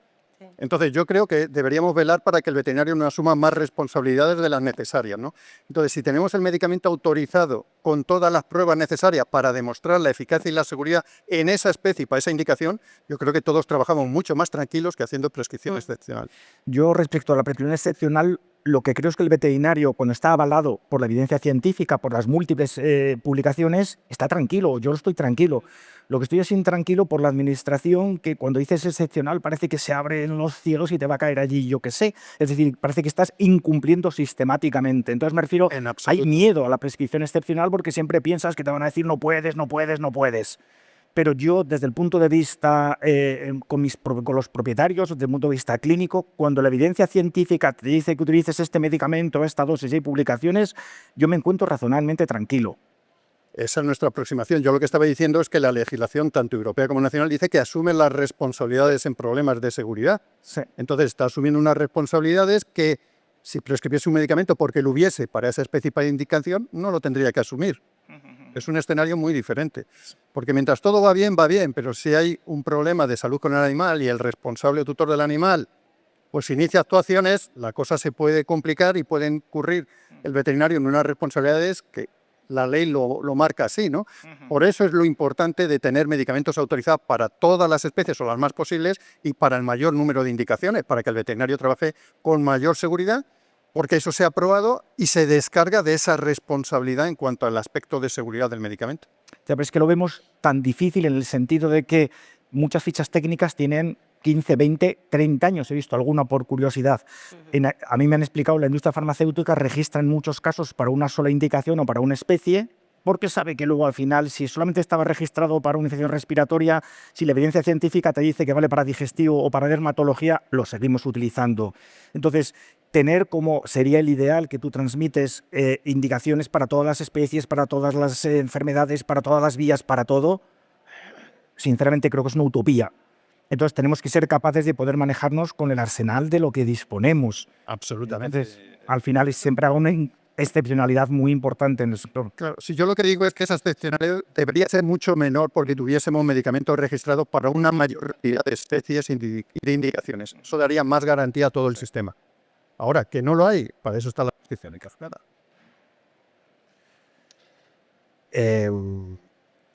Entonces, yo creo que deberíamos velar para que el veterinario no asuma más responsabilidades de las necesarias, ¿no? Entonces, si tenemos el medicamento autorizado con todas las pruebas necesarias para demostrar la eficacia y la seguridad en esa especie y para esa indicación, yo creo que todos trabajamos mucho más tranquilos que haciendo prescripción excepcional. Yo, respecto a la prescripción excepcional, lo que creo es que el veterinario, cuando está avalado por la evidencia científica, por las múltiples publicaciones, está tranquilo. Yo estoy tranquilo. Lo que estoy es intranquilo por la administración, que cuando dices excepcional parece que se abren los cielos y te va a caer allí, yo qué sé. Es decir, parece que estás incumpliendo sistemáticamente. Entonces me refiero, hay miedo a la prescripción excepcional porque siempre piensas que te van a decir no puedes, no puedes, no puedes. Pero yo, desde el punto de vista con los propietarios, desde el punto de vista clínico, cuando la evidencia científica te dice que utilices este medicamento, esta dosis y hay publicaciones, yo me encuentro razonablemente tranquilo. Esa es nuestra aproximación. Yo lo que estaba diciendo es que la legislación, tanto europea como nacional, dice que asume las responsabilidades en problemas de seguridad. Sí. Entonces, está asumiendo unas responsabilidades que, si prescribiese un medicamento porque lo hubiese para esa especie y para indicación, no lo tendría que asumir. Es un escenario muy diferente. Porque mientras todo va bien, pero si hay un problema de salud con el animal y el responsable o tutor del animal pues inicia actuaciones, la cosa se puede complicar y puede incurrir el veterinario en unas responsabilidades que la ley lo marca así, ¿no? Por eso es lo importante de tener medicamentos autorizados para todas las especies o las más posibles y para el mayor número de indicaciones, para que el veterinario trabaje con mayor seguridad, porque eso se ha aprobado y se descarga de esa responsabilidad en cuanto al aspecto de seguridad del medicamento. Ya, pero es que lo vemos tan difícil en el sentido de que muchas fichas técnicas tienen 15, 20, 30 años, he visto alguna por curiosidad. A mí me han explicado, la industria farmacéutica registra en muchos casos para una sola indicación o para una especie, porque sabe que luego al final, si solamente estaba registrado para una infección respiratoria, si la evidencia científica te dice que vale para digestivo o para dermatología, lo seguimos utilizando. Entonces, tener como sería el ideal que tú transmites indicaciones para todas las especies, para todas las enfermedades, para todas las vías, para todo, sinceramente creo que es una utopía. Entonces tenemos que ser capaces de poder manejarnos con el arsenal de lo que disponemos. Absolutamente. Entonces, al final siempre hago una excepcionalidad muy importante en el sector. Claro, si yo lo que digo es que esa excepcionalidad debería ser mucho menor porque tuviésemos medicamentos registrados para una mayor cantidad de especies y de indicaciones. Eso daría más garantía a todo el sistema. Ahora, que no lo hay, para eso está la prescripción en cascada.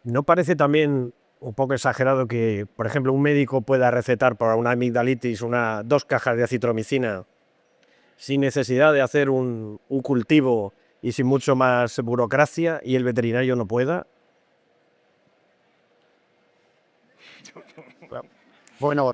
¿No parece también un poco exagerado que, por ejemplo, un médico pueda recetar para una amigdalitis 2 cajas de acitromicina sin necesidad de hacer un cultivo y sin mucho más burocracia y el veterinario no pueda? Bueno,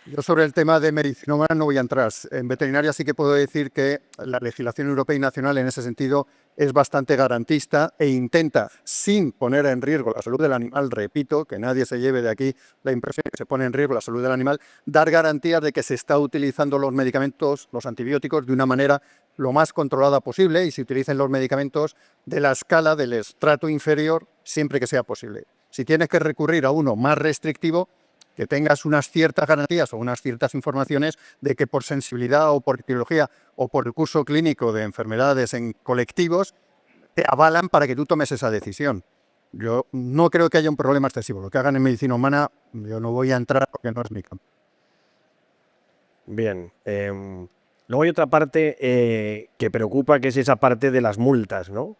Yo sobre el tema de medicina humana no voy a entrar. En veterinaria sí que puedo decir que la legislación europea y nacional en ese sentido es bastante garantista e intenta, sin poner en riesgo la salud del animal, repito, que nadie se lleve de aquí la impresión de que se pone en riesgo la salud del animal, dar garantías de que se está utilizando los medicamentos, los antibióticos, de una manera lo más controlada posible y se utilicen los medicamentos de la escala del estrato inferior siempre que sea posible. Si tienes que recurrir a uno más restrictivo, que tengas unas ciertas garantías o unas ciertas informaciones de que por sensibilidad o por etiología o por el curso clínico de enfermedades en colectivos te avalan para que tú tomes esa decisión. Yo no creo que haya un problema excesivo. Lo que hagan en medicina humana, yo no voy a entrar porque no es mi campo. Bien. Luego hay otra parte que preocupa, que es esa parte de las multas, ¿no?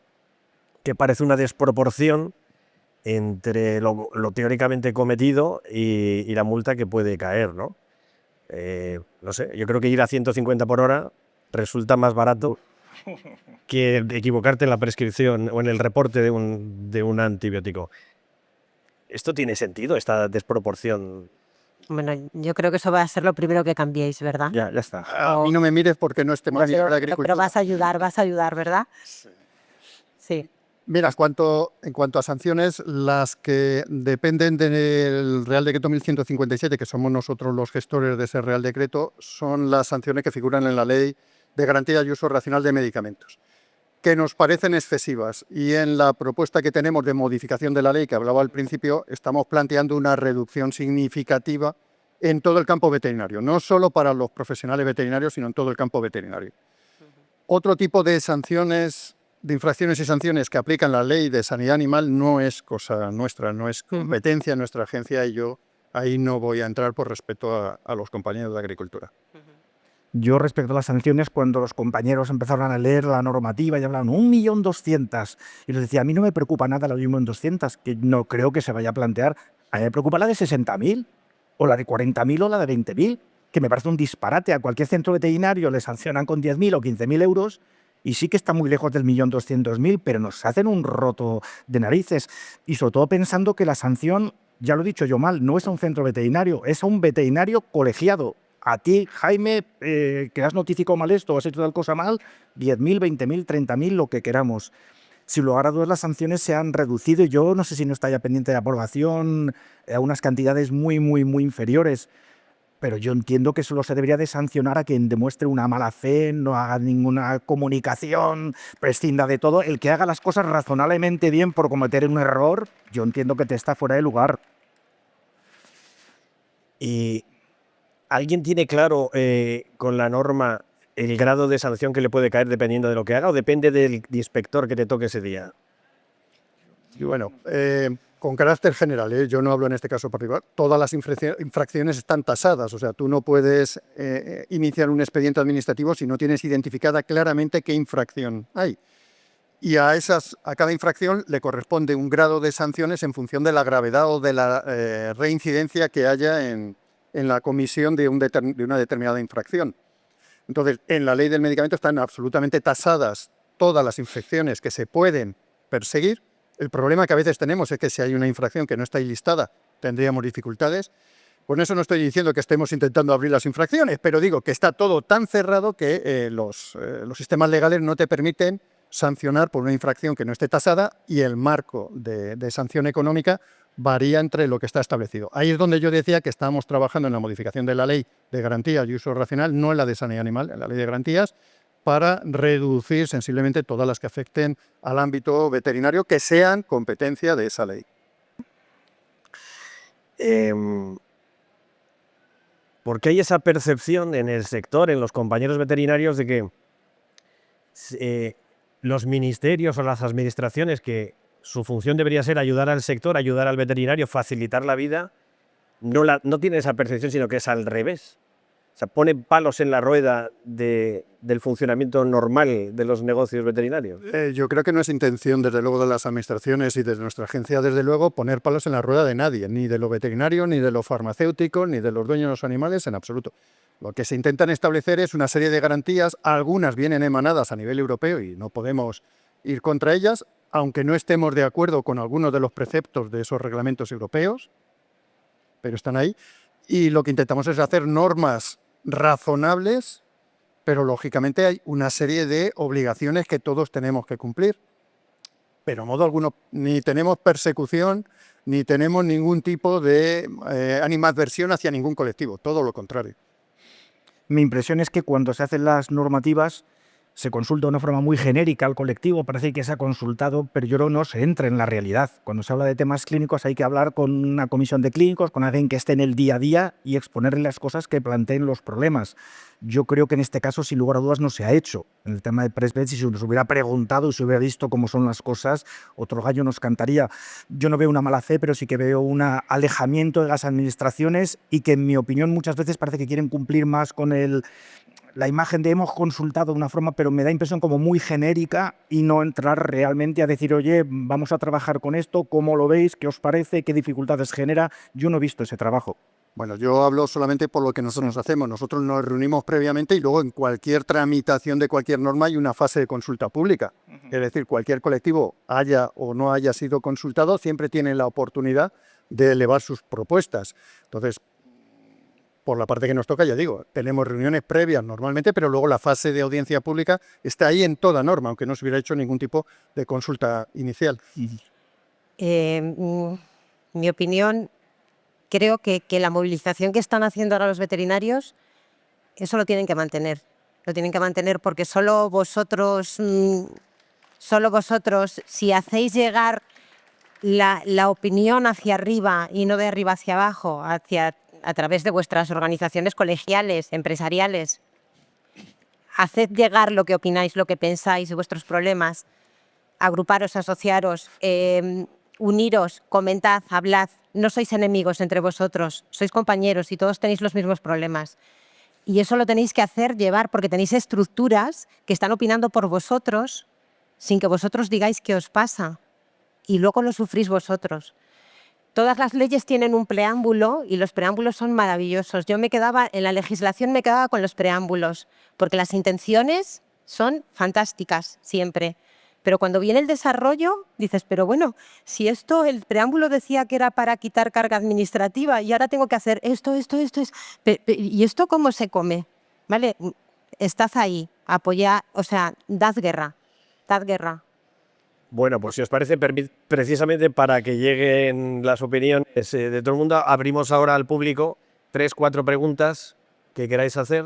Que parece una desproporción entre lo teóricamente cometido y la multa que puede caer, ¿no? No sé, yo creo que ir a 150 por hora resulta más barato que equivocarte en la prescripción o en el reporte de un antibiótico. ¿Esto tiene sentido, esta desproporción? Bueno, yo creo que eso va a ser lo primero que cambiéis, ¿verdad? Ya está. A mí no me mires porque no es tema de Pero agricultura. vas a ayudar, ¿verdad? Sí. Mira, en cuanto a sanciones, las que dependen del Real Decreto 1157, que somos nosotros los gestores de ese Real Decreto, son las sanciones que figuran en la Ley de Garantía y Uso Racional de Medicamentos, que nos parecen excesivas. Y en la propuesta que tenemos de modificación de la ley, que hablaba al principio, estamos planteando una reducción significativa en todo el campo veterinario, no solo para los profesionales veterinarios, sino en todo el campo veterinario. Otro tipo de sanciones, de infracciones y sanciones que aplican la ley de sanidad animal no es cosa nuestra, no es competencia de nuestra agencia y yo ahí no voy a entrar por respeto a los compañeros de agricultura. Yo respecto a las sanciones, cuando los compañeros empezaron a leer la normativa y hablaban 1.200.000, y les decía, a mí no me preocupa nada la de 1.200.000, que no creo que se vaya a plantear. A mí me preocupa la de 60.000, o la de 40.000 o la de 20.000, que me parece un disparate. A cualquier centro veterinario le sancionan con 10.000 o 15.000 euros, y sí que está muy lejos del 1.200.000, pero nos hacen un roto de narices. Y sobre todo pensando que la sanción, ya lo he dicho yo mal, no es a un centro veterinario, es a un veterinario colegiado. A ti, Jaime, que has notificado mal esto o has hecho tal cosa mal, 10.000, 20.000, 30.000, lo que queramos. Si lugar a dudas las sanciones se han reducido, yo no sé si no está ya pendiente de aprobación a unas cantidades muy, muy, muy inferiores, pero yo entiendo que solo se debería de sancionar a quien demuestre una mala fe, no haga ninguna comunicación, prescinda de todo. El que haga las cosas razonablemente bien por cometer un error, yo entiendo que te está fuera de lugar. Y ¿alguien tiene claro con la norma el grado de sanción que le puede caer dependiendo de lo que haga o depende del inspector que te toque ese día? Y bueno, con carácter general, yo no hablo en este caso particular, todas las infracciones están tasadas, o sea, tú no puedes iniciar un expediente administrativo si no tienes identificada claramente qué infracción hay. Y a cada infracción le corresponde un grado de sanciones en función de la gravedad o de la reincidencia que haya en la comisión de una determinada infracción. Entonces, en la ley del medicamento están absolutamente tasadas todas las infracciones que se pueden perseguir. El problema que a veces tenemos es que si hay una infracción que no está listada, tendríamos dificultades. Con eso no estoy diciendo que estemos intentando abrir las infracciones, pero digo que está todo tan cerrado que los sistemas legales no te permiten sancionar por una infracción que no esté tasada y el marco de sanción económica varía entre lo que está establecido. Ahí es donde yo decía que estábamos trabajando en la modificación de la ley de garantías y uso racional, no en la de sanidad animal, en la ley de garantías, para reducir sensiblemente todas las que afecten al ámbito veterinario que sean competencia de esa ley. Porque hay esa percepción en el sector, en los compañeros veterinarios, de que los ministerios o las administraciones, que su función debería ser ayudar al sector, ayudar al veterinario, facilitar la vida, no tienen esa percepción, sino que es al revés. O sea, ponen palos en la rueda del funcionamiento normal de los negocios veterinarios. Yo creo que no es intención, desde luego, de las administraciones y de nuestra agencia, desde luego, poner palos en la rueda de nadie, ni de lo veterinario, ni de lo farmacéutico, ni de los dueños de los animales, en absoluto. Lo que se intentan establecer es una serie de garantías, algunas vienen emanadas a nivel europeo y no podemos ir contra ellas, aunque no estemos de acuerdo con algunos de los preceptos de esos reglamentos europeos, pero están ahí. y lo que intentamos es hacer normas razonables, pero lógicamente hay una serie de obligaciones que todos tenemos que cumplir. Pero a modo alguno, ni tenemos persecución, ni tenemos ningún tipo de animadversión hacia ningún colectivo, todo lo contrario. Mi impresión es que cuando se hacen las normativas se consulta de una forma muy genérica al colectivo, parece que se ha consultado, pero yo creo que no se entra en la realidad. Cuando se habla de temas clínicos hay que hablar con una comisión de clínicos, con alguien que esté en el día a día y exponerle las cosas que planteen los problemas. Yo creo que en este caso, sin lugar a dudas, no se ha hecho. En el tema de Presbet, si se nos hubiera preguntado y se hubiera visto cómo son las cosas, otro gallo nos cantaría. Yo no veo una mala fe, pero sí que veo un alejamiento de las administraciones y que, en mi opinión, muchas veces parece que quieren cumplir más con la imagen de hemos consultado de una forma, pero me da impresión como muy genérica y no entrar realmente a decir, oye, vamos a trabajar con esto, ¿cómo lo veis? ¿Qué os parece? ¿Qué dificultades genera? Yo no he visto ese trabajo. Bueno, yo hablo solamente por lo que nosotros hacemos. Nosotros nos reunimos previamente y luego en cualquier tramitación de cualquier norma hay una fase de consulta pública. Es decir, cualquier colectivo haya o no haya sido consultado, siempre tiene la oportunidad de elevar sus propuestas. Entonces, por la parte que nos toca, ya digo, tenemos reuniones previas normalmente, pero luego la fase de audiencia pública está ahí en toda norma, aunque no se hubiera hecho ningún tipo de consulta inicial. Mi opinión, creo que la movilización que están haciendo ahora los veterinarios, eso lo tienen que mantener. Lo tienen que mantener porque solo vosotros, si hacéis llegar la opinión hacia arriba y no de arriba hacia abajo, a través de vuestras organizaciones colegiales, empresariales, haced llegar lo que opináis, lo que pensáis de vuestros problemas, agruparos, asociaros, uniros, comentad, hablad. No sois enemigos entre vosotros, sois compañeros y todos tenéis los mismos problemas. Y eso lo tenéis que hacer llevar porque tenéis estructuras que están opinando por vosotros sin que vosotros digáis qué os pasa. Y luego lo sufrís vosotros. Todas las leyes tienen un preámbulo y los preámbulos son maravillosos. Yo en la legislación me quedaba con los preámbulos, porque las intenciones son fantásticas siempre. Pero cuando viene el desarrollo, dices, pero bueno, si el preámbulo decía que era para quitar carga administrativa y ahora tengo que hacer esto, ¿y esto cómo se come? ¿Vale? Estad ahí, apoyad, o sea, dad guerra. Bueno, pues si os parece, precisamente para que lleguen las opiniones de todo el mundo, abrimos ahora al público 3, 4 preguntas que queráis hacer.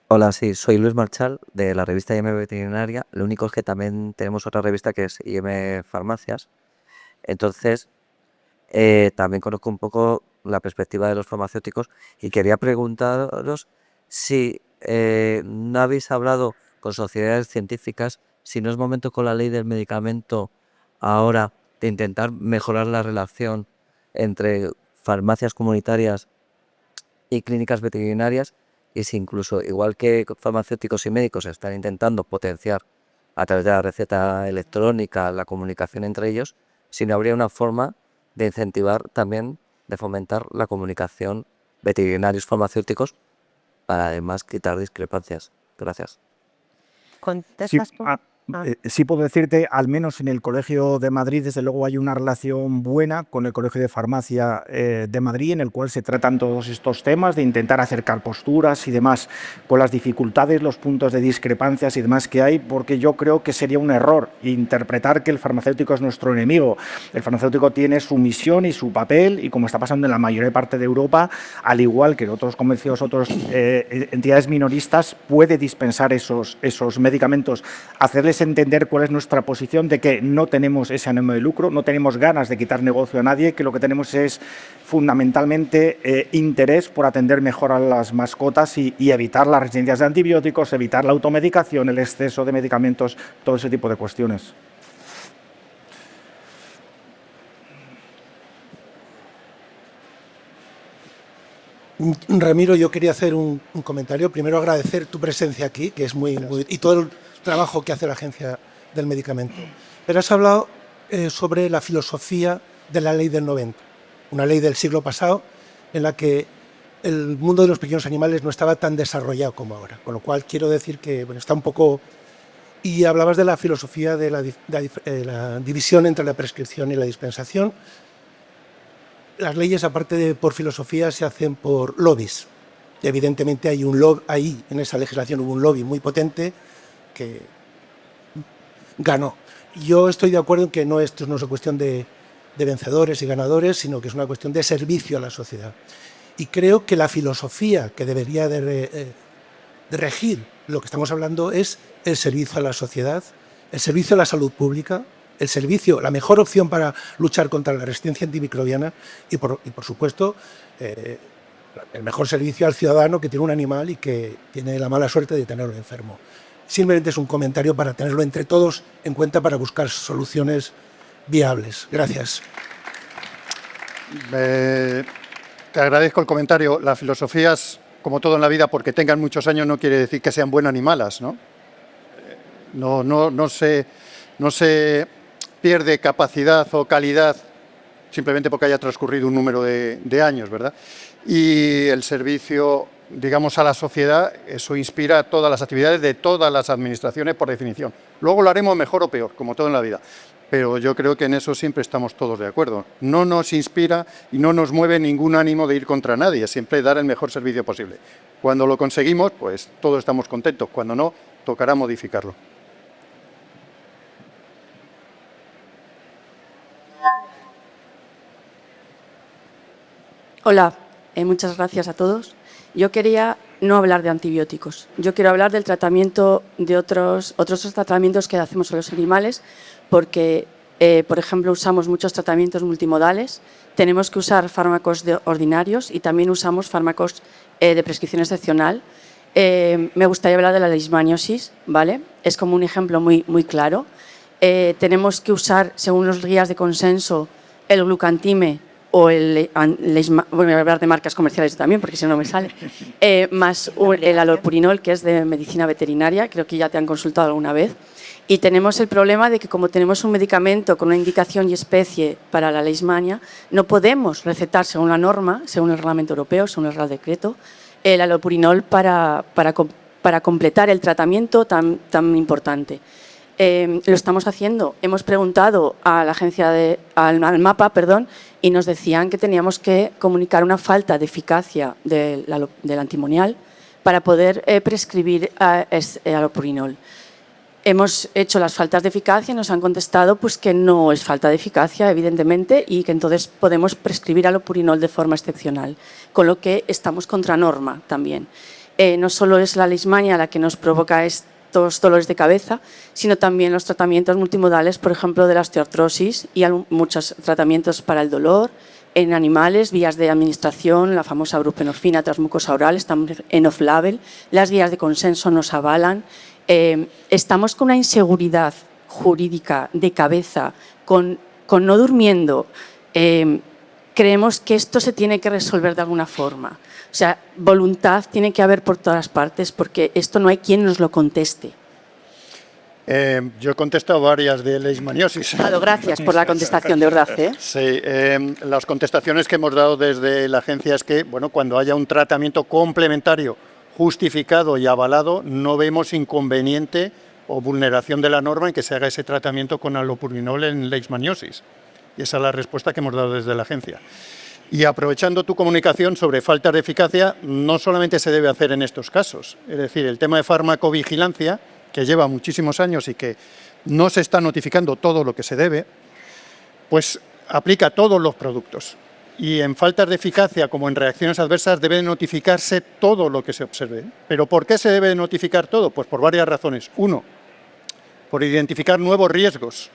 Hola, sí, soy Luis Marchal de la revista IM Veterinaria. Lo único es que también tenemos otra revista que es IM Farmacias. Entonces, también conozco un poco la perspectiva de los farmacéuticos y quería preguntaros si no habéis hablado con sociedades científicas, si no es momento con la ley del medicamento ahora de intentar mejorar la relación entre farmacias comunitarias y clínicas veterinarias, y si incluso, igual que farmacéuticos y médicos están intentando potenciar a través de la receta electrónica la comunicación entre ellos, si no habría una forma de incentivar también, de fomentar la comunicación veterinarios farmacéuticos para además quitar discrepancias. Gracias. ¿Contestas tú? Sí puedo decirte, al menos en el Colegio de Madrid, desde luego hay una relación buena con el Colegio de Farmacia de Madrid, en el cual se tratan todos estos temas de intentar acercar posturas y demás, con las dificultades, los puntos de discrepancias y demás que hay, porque yo creo que sería un error interpretar que el farmacéutico es nuestro enemigo. El farmacéutico tiene su misión y su papel, y como está pasando en la mayor parte de Europa, al igual que en otros comercios, otras entidades minoristas, puede dispensar esos medicamentos, hacerles entender cuál es nuestra posición de que no tenemos ese ánimo de lucro, no tenemos ganas de quitar negocio a nadie, que lo que tenemos es fundamentalmente interés por atender mejor a las mascotas y evitar las resistencias de antibióticos, evitar la automedicación, el exceso de medicamentos, todo ese tipo de cuestiones. Ramiro, yo quería hacer un comentario. Primero agradecer tu presencia aquí, que es muy y todo el trabajo que hace la Agencia del Medicamento. Pero has hablado sobre la filosofía de la ley del 90, una ley del siglo pasado en la que el mundo de los pequeños animales no estaba tan desarrollado como ahora, con lo cual quiero decir que bueno, está un poco... Y hablabas de la filosofía de la división entre la prescripción y la dispensación. las leyes, aparte de por filosofía, se hacen por lobbies. Y evidentemente hay un lobby, ahí en esa legislación hubo un lobby muy potente que ganó. Yo estoy de acuerdo en que esto no es una cuestión de vencedores y ganadores, sino que es una cuestión de servicio a la sociedad. Y creo que la filosofía que debería de regir lo que estamos hablando es el servicio a la sociedad, el servicio a la salud pública, el servicio, la mejor opción para luchar contra la resistencia antimicrobiana y por supuesto, el mejor servicio al ciudadano que tiene un animal y que tiene la mala suerte de tenerlo enfermo. Simplemente es un comentario para tenerlo entre todos en cuenta para buscar soluciones viables. Gracias. Te agradezco el comentario. Las filosofías, como todo en la vida, porque tengan muchos años no quiere decir que sean buenas ni malas, ¿no? No se pierde capacidad o calidad simplemente porque haya transcurrido un número de años, ¿verdad? Y el servicio, digamos, a la sociedad, eso inspira todas las actividades de todas las administraciones por definición. Luego lo haremos mejor o peor, como todo en la vida. Pero yo creo que en eso siempre estamos todos de acuerdo. No nos inspira y no nos mueve ningún ánimo de ir contra nadie, siempre dar el mejor servicio posible. Cuando lo conseguimos, pues todos estamos contentos. Cuando no, tocará modificarlo. Hola, muchas gracias a todos. Yo quería no hablar de antibióticos. Yo quiero hablar del tratamiento de otros tratamientos que hacemos a los animales, porque, por ejemplo, usamos muchos tratamientos multimodales. Tenemos que usar fármacos ordinarios y también usamos fármacos de prescripción excepcional. Me gustaría hablar de la leishmaniosis, ¿vale? Es como un ejemplo muy claro. Tenemos que usar, según los guías de consenso, el glucantime o voy a hablar de marcas comerciales también, porque si no me sale, más el alopurinol, que es de medicina veterinaria, creo que ya te han consultado alguna vez. Y tenemos el problema de que como tenemos un medicamento con una indicación y especie para la leishmania, no podemos recetar según la norma, según el reglamento europeo, según el Real Decreto, el alopurinol para completar el tratamiento tan importante. Lo estamos haciendo. Hemos preguntado a la agencia al MAPA, y nos decían que teníamos que comunicar una falta de eficacia del antimonial para poder prescribir alopurinol. Hemos hecho las faltas de eficacia y nos han contestado pues, que no es falta de eficacia, evidentemente, y que entonces podemos prescribir alopurinol de forma excepcional, con lo que estamos contra norma también. No solo es la leishmania la que nos provoca estos dolores de cabeza, sino también los tratamientos multimodales, por ejemplo, de la osteoartrosis y muchos tratamientos para el dolor en animales, vías de administración, la famosa buprenorfina transmucosa oral, estamos en off-label, las guías de consenso nos avalan. Estamos con una inseguridad jurídica de cabeza, con no durmiendo. Creemos que esto se tiene que resolver de alguna forma. O sea, voluntad tiene que haber por todas partes, porque esto no hay quien nos lo conteste. Yo he contestado varias de leishmaniosis. Gracias por la contestación, de verdad. Sí, las contestaciones que hemos dado desde la agencia es que, bueno, cuando haya un tratamiento complementario justificado y avalado, no vemos inconveniente o vulneración de la norma en que se haga ese tratamiento con alopurinol en leishmaniosis. Y esa es la respuesta que hemos dado desde la agencia. Y aprovechando tu comunicación sobre faltas de eficacia, no solamente se debe hacer en estos casos. Es decir, el tema de farmacovigilancia, que lleva muchísimos años y que no se está notificando todo lo que se debe, pues aplica a todos los productos. Y en faltas de eficacia, como en reacciones adversas, debe notificarse todo lo que se observe. ¿Pero por qué se debe notificar todo? Pues por varias razones. Uno, por identificar nuevos riesgos.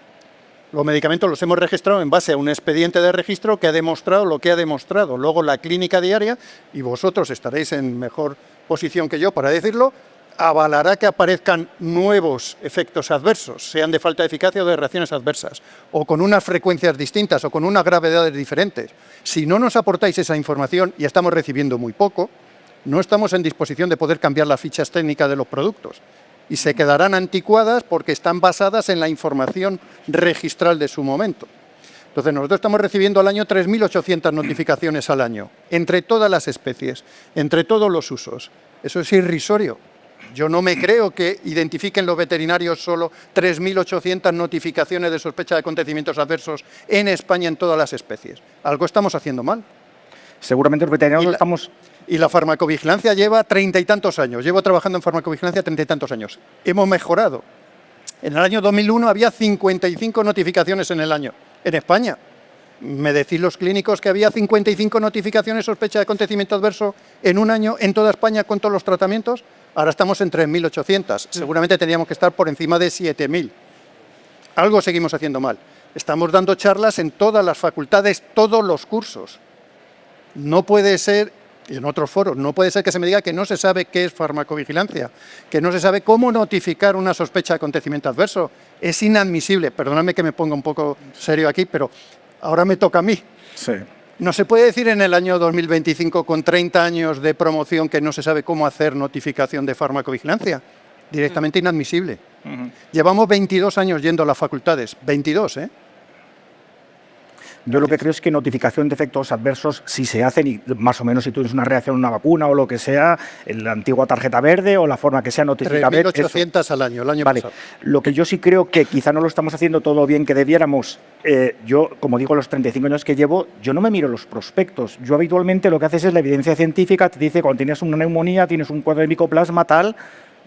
Los medicamentos los hemos registrado en base a un expediente de registro que ha demostrado lo que ha demostrado. Luego la clínica diaria, y vosotros estaréis en mejor posición que yo para decirlo, avalará que aparezcan nuevos efectos adversos, sean de falta de eficacia o de reacciones adversas, o con unas frecuencias distintas o con unas gravedades diferentes. Si no nos aportáis esa información, y estamos recibiendo muy poco, no estamos en disposición de poder cambiar las fichas técnicas de los productos y se quedarán anticuadas porque están basadas en la información registral de su momento. Entonces, nosotros estamos recibiendo al año 3.800 notificaciones al año, entre todas las especies, entre todos los usos. Eso es irrisorio. Yo no me creo que identifiquen los veterinarios solo 3.800 notificaciones de sospecha de acontecimientos adversos en España en todas las especies. Algo estamos haciendo mal. Seguramente los veterinarios lo estamos... Y la farmacovigilancia lleva 30 y tantos años. Llevo trabajando en farmacovigilancia 30 y tantos años. Hemos mejorado. En el año 2001 había 55 notificaciones en el año. En España, me decís los clínicos que había 55 notificaciones sospecha de acontecimiento adverso en un año en toda España con todos los tratamientos. Ahora estamos en 3.800. Seguramente teníamos que estar por encima de 7.000. Algo seguimos haciendo mal. Estamos dando charlas en todas las facultades, todos los cursos. No puede ser, y en otros foros, no puede ser que se me diga que no se sabe qué es farmacovigilancia, que no se sabe cómo notificar una sospecha de acontecimiento adverso. Es inadmisible. Perdóname que me ponga un poco serio aquí, pero ahora me toca a mí. Sí. No se puede decir en el año 2025, con 30 años de promoción, que no se sabe cómo hacer notificación de farmacovigilancia. Directamente inadmisible. Llevamos 22 años yendo a las facultades. 22, ¿eh? Yo lo que creo es que notificación de efectos adversos, si se hacen, y más o menos si tú tienes una reacción a una vacuna o lo que sea, en la antigua tarjeta verde o la forma que sea notificable. 3.800 al año, el año vale. pasado. Lo que yo sí creo que quizá no lo estamos haciendo todo bien que debiéramos. Yo, como digo, los 35 años que llevo, yo no me miro los prospectos. Yo habitualmente lo que haces es la evidencia científica, te dice cuando tienes una neumonía, tienes un cuadro de micoplasma, tal.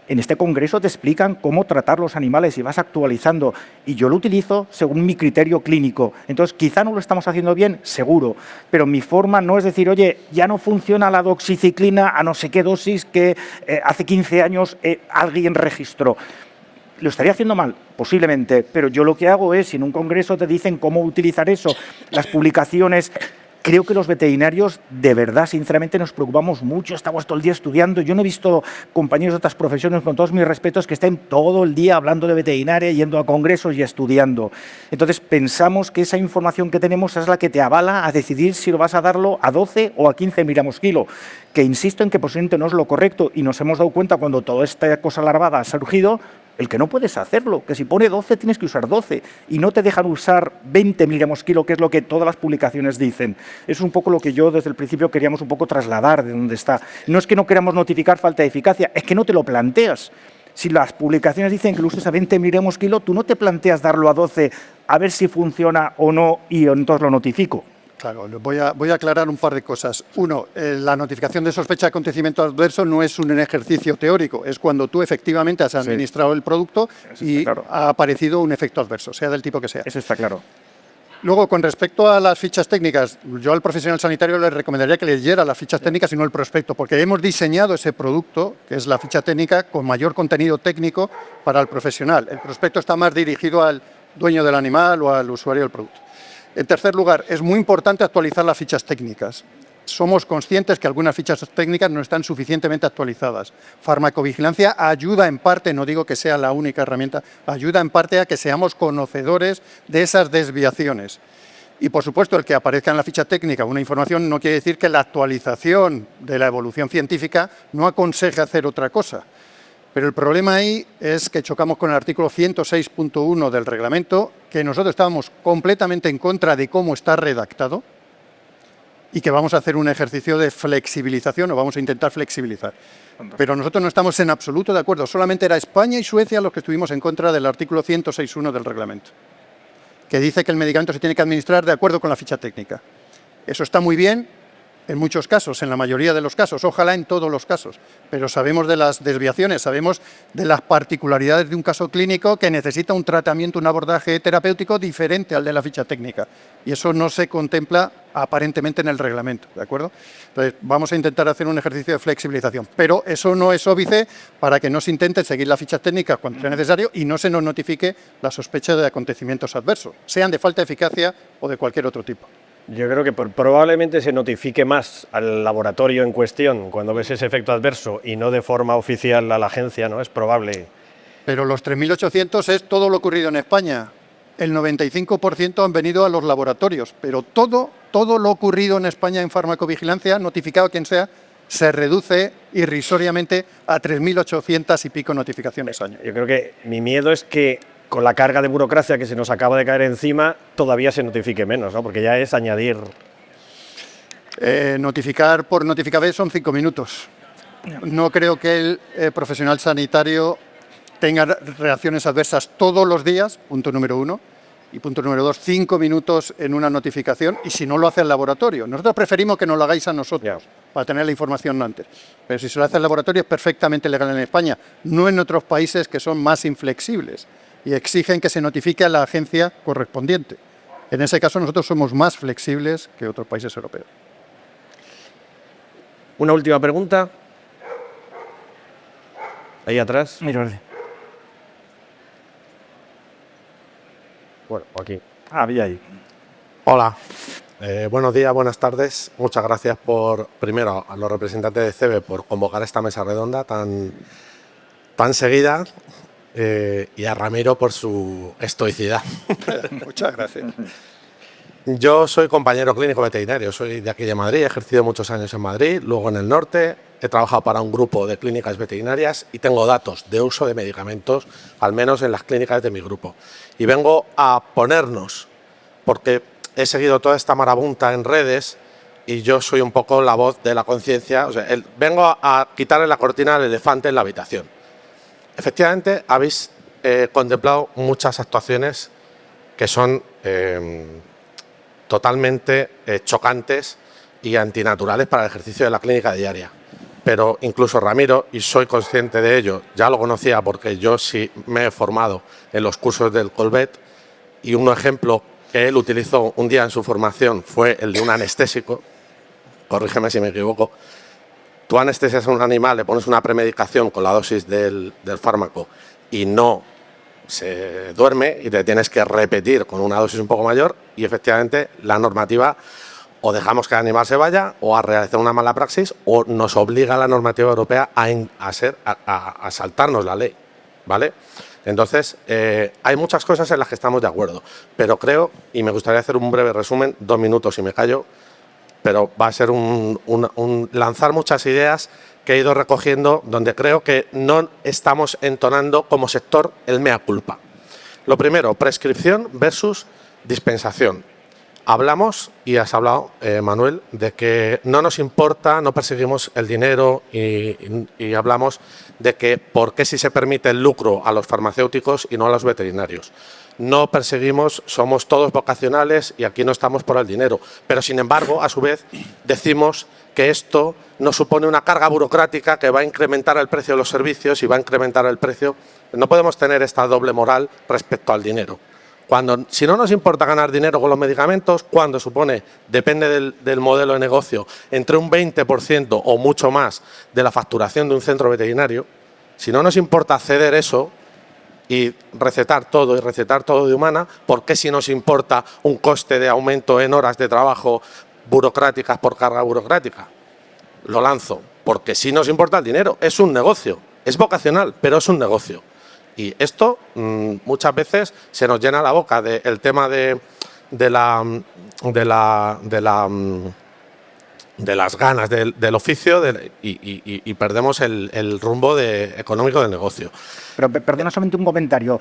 En este congreso te explican cómo tratar los animales y vas actualizando. Y yo lo utilizo según mi criterio clínico. Entonces, quizá no lo estamos haciendo bien, seguro. Pero mi forma no es decir, oye, ya no funciona la doxiciclina a no sé qué dosis que hace 15 años alguien registró. ¿Lo estaría haciendo mal? Posiblemente. Pero yo lo que hago es, si en un congreso te dicen cómo utilizar eso, las publicaciones... Creo que los veterinarios, de verdad, sinceramente, nos preocupamos mucho, estamos todo el día estudiando. Yo no he visto compañeros de otras profesiones, con todos mis respetos, que estén todo el día hablando de veterinaria, yendo a congresos y estudiando. Entonces, pensamos que esa información que tenemos es la que te avala a decidir si lo vas a darlo a 12 o a 15 miligramos kilo, que insisto en que posiblemente no es lo correcto y nos hemos dado cuenta cuando toda esta cosa larvada ha surgido, el que no puedes hacerlo, que si pone 12 tienes que usar 12 y no te dejan usar 20 miligramos kilo, que es lo que todas las publicaciones dicen. Es un poco lo que yo desde el principio queríamos un poco trasladar de dónde está. No es que no queramos notificar falta de eficacia, es que no te lo planteas. Si las publicaciones dicen que lo uses a 20 miligramos kilo, tú no te planteas darlo a 12 a ver si funciona o no y entonces lo notifico. Claro, voy a aclarar un par de cosas. Uno, la notificación de sospecha de acontecimiento adverso no es un ejercicio teórico, es cuando tú efectivamente has administrado el producto y ha aparecido un efecto adverso, sea del tipo que sea. Eso está claro. Luego, con respecto a las fichas técnicas, yo al profesional sanitario le recomendaría que leyera las fichas técnicas y no el prospecto, porque hemos diseñado ese producto, que es la ficha técnica, con mayor contenido técnico para el profesional. El prospecto está más dirigido al dueño del animal o al usuario del producto. En tercer lugar, es muy importante actualizar las fichas técnicas. Somos conscientes que algunas fichas técnicas no están suficientemente actualizadas. Farmacovigilancia ayuda en parte, no digo que sea la única herramienta, ayuda en parte a que seamos conocedores de esas desviaciones. Y, por supuesto, el que aparezca en la ficha técnica una información no quiere decir que la actualización de la evolución científica no aconseje hacer otra cosa. Pero el problema ahí es que chocamos con el artículo 106.1 del reglamento, que nosotros estábamos completamente en contra de cómo está redactado y que vamos a hacer un ejercicio de flexibilización o vamos a intentar flexibilizar. Pero nosotros no estamos en absoluto de acuerdo. Solamente era España y Suecia los que estuvimos en contra del artículo 106.1 del reglamento, que dice que el medicamento se tiene que administrar de acuerdo con la ficha técnica. Eso está muy bien en muchos casos, en la mayoría de los casos, ojalá en todos los casos, pero sabemos de las desviaciones, sabemos de las particularidades de un caso clínico que necesita un tratamiento, un abordaje terapéutico diferente al de la ficha técnica, y eso no se contempla aparentemente en el reglamento, ¿de acuerdo? Entonces, vamos a intentar hacer un ejercicio de flexibilización, pero eso no es óbice para que no se intente seguir las fichas técnicas cuando sea necesario y no se nos notifique la sospecha de acontecimientos adversos, sean de falta de eficacia o de cualquier otro tipo. Yo creo que probablemente se notifique más al laboratorio en cuestión cuando ves ese efecto adverso y no de forma oficial a la agencia, ¿no? Es probable. Pero los 3.800 es todo lo ocurrido en España. El 95% han venido a los laboratorios, pero todo lo ocurrido en España en farmacovigilancia, notificado a quien sea, se reduce irrisoriamente a 3.800 y pico notificaciones al año. Yo creo que mi miedo es que con la carga de burocracia que se nos acaba de caer encima, todavía se notifique menos, ¿no? Porque ya es añadir... Notificar por notificar son 5 minutos. no creo que el profesional sanitario tenga reacciones adversas todos los días, punto número 1. Y punto número 2, 5 minutos en una notificación y si no lo hace el laboratorio. Nosotros preferimos que nos lo hagáis a nosotros para tener la información antes. Pero si se lo hace el laboratorio es perfectamente legal en España, no en otros países que son más inflexibles y exigen que se notifique a la agencia correspondiente. En ese caso nosotros somos más flexibles que otros países europeos. Una última pregunta. Ahí atrás. Bueno, aquí. Había ahí. Hola, buenos días, buenas tardes. Muchas gracias primero a los representantes de CEBE por convocar esta mesa redonda tan seguida y a Ramiro por su estoicidad. Muchas gracias. Yo soy compañero clínico veterinario, soy de aquí de Madrid, he ejercido muchos años en Madrid, luego en el norte, he trabajado para un grupo de clínicas veterinarias y tengo datos de uso de medicamentos, al menos en las clínicas de mi grupo. Y vengo a ponernos, porque he seguido toda esta marabunta en redes y yo soy un poco la voz de la conciencia, o sea, vengo a quitarle la cortina al elefante en la habitación. Efectivamente, habéis contemplado muchas actuaciones que son totalmente chocantes y antinaturales para el ejercicio de la clínica diaria. Pero incluso Ramiro, y soy consciente de ello, ya lo conocía porque yo sí me he formado en los cursos del Colvet y un ejemplo que él utilizó un día en su formación fue el de un anestésico, corrígeme si me equivoco. Tú anestesias a un animal, le pones una premedicación con la dosis del fármaco y no se duerme y te tienes que repetir con una dosis un poco mayor y efectivamente la normativa o dejamos que el animal se vaya o a realizar una mala praxis o nos obliga la normativa europea a saltarnos la ley, ¿vale? Entonces, hay muchas cosas en las que estamos de acuerdo, pero creo, y me gustaría hacer un breve resumen, 2 minutos y me callo, pero va a ser un lanzar muchas ideas que he ido recogiendo donde creo que no estamos entonando como sector el mea culpa. Lo primero, prescripción versus dispensación. Hablamos, y has hablado, Manuel, de que no nos importa, no perseguimos el dinero y hablamos de que por qué si se permite el lucro a los farmacéuticos y no a los veterinarios. No perseguimos, somos todos vocacionales y aquí no estamos por el dinero. Pero, sin embargo, a su vez, decimos que esto nos supone una carga burocrática que va a incrementar el precio de los servicios y va a incrementar el precio. No podemos tener esta doble moral respecto al dinero. Si no nos importa ganar dinero con los medicamentos, cuando supone, depende del modelo de negocio, entre un 20% o mucho más de la facturación de un centro veterinario, si no nos importa ceder eso y recetar todo de humana, ¿por qué si nos importa un coste de aumento en horas de trabajo burocráticas por carga burocrática? Lo lanzo, porque si nos importa el dinero, es un negocio, es vocacional, pero es un negocio. Y esto muchas veces se nos llena la boca del tema de las ganas del oficio y perdemos el rumbo económico del negocio. Pero perdona solamente un comentario.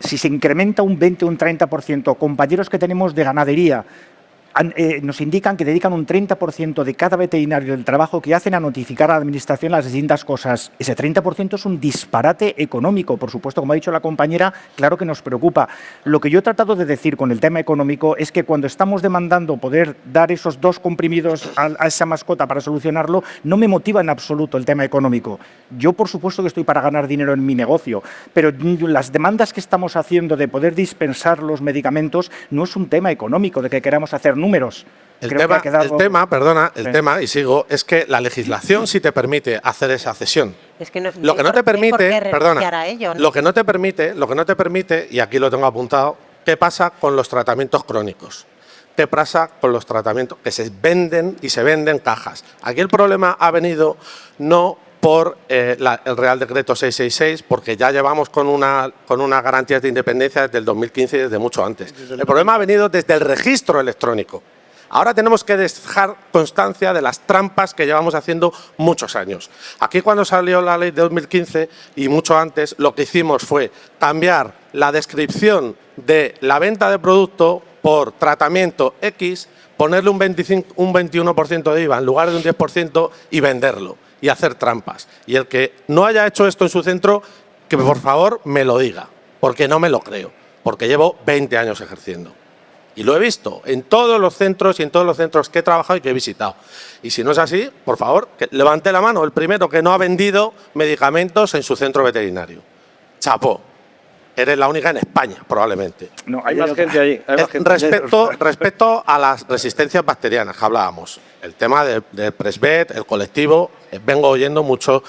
Si se incrementa un 20 o un 30%, compañeros que tenemos de ganadería nos indican que dedican un 30% de cada veterinario del trabajo que hacen a notificar a la Administración las distintas cosas. Ese 30% es un disparate económico. Por supuesto, como ha dicho la compañera, claro que nos preocupa. Lo que yo he tratado de decir con el tema económico es que cuando estamos demandando poder dar esos 2 comprimidos a esa mascota para solucionarlo, no me motiva en absoluto el tema económico. Yo, por supuesto, que estoy para ganar dinero en mi negocio, pero las demandas que estamos haciendo de poder dispensar los medicamentos no es un tema económico, de que queramos hacer números. El tema, y sigo, es que la legislación sí te permite hacer esa cesión. Es que no, Lo que no te permite, a ello, ¿no? lo que no te permite, y aquí lo tengo apuntado, ¿qué pasa con los tratamientos crónicos? ¿Qué pasa con los tratamientos que se venden y se venden cajas? Aquí el problema ha venido no por el Real Decreto 666, porque ya llevamos con una garantía de independencia desde el 2015 y desde mucho antes. El problema ha venido desde el registro electrónico. Ahora tenemos que dejar constancia de las trampas que llevamos haciendo muchos años. Aquí cuando salió la ley de 2015 y mucho antes, lo que hicimos fue cambiar la descripción de la venta de producto por tratamiento X, ponerle un 21% de IVA en lugar de un 10% y venderlo. y hacer trampas. Y el que no haya hecho esto en su centro, que por favor me lo diga, porque no me lo creo, porque llevo 20 años ejerciendo. Y lo he visto en todos los centros y en todos los centros que he trabajado y que he visitado. Y si no es así, por favor, que levante la mano el primero que no ha vendido medicamentos en su centro veterinario. Chapó. Eres la única en España, probablemente. No, hay más gente allí. Respecto a las resistencias bacterianas que hablábamos, el tema del Presvet, el colectivo, vengo oyendo mucho,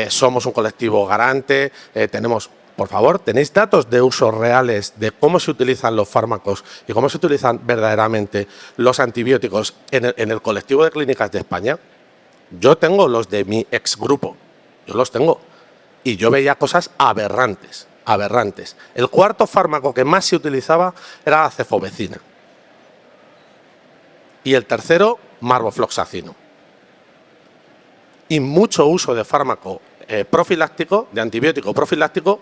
somos un colectivo garante, tenemos... Por favor, ¿tenéis datos de usos reales de cómo se utilizan los fármacos y cómo se utilizan verdaderamente los antibióticos en el colectivo de clínicas de España? Yo tengo los de mi exgrupo, yo los tengo. Y yo veía cosas aberrantes, aberrantes. El cuarto fármaco que más se utilizaba era la cefovecina. Y el tercero, marbofloxacino. Y mucho uso de fármaco profiláctico, de antibiótico profiláctico,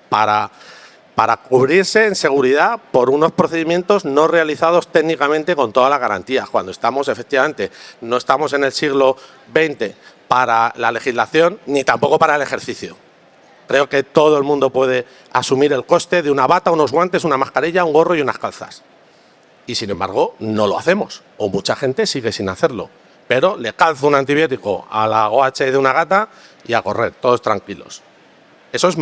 para cubrirse en seguridad por unos procedimientos no realizados técnicamente con todas las garantías. Cuando estamos, efectivamente, no estamos en el siglo XX para la legislación ni tampoco para el ejercicio. Creo que todo el mundo puede asumir el coste de una bata, unos guantes, una mascarilla, un gorro y unas calzas. Y sin embargo, no lo hacemos, o mucha gente sigue sin hacerlo. Pero le calzo un antibiótico a la OH de una gata y a correr, todos tranquilos. Eso es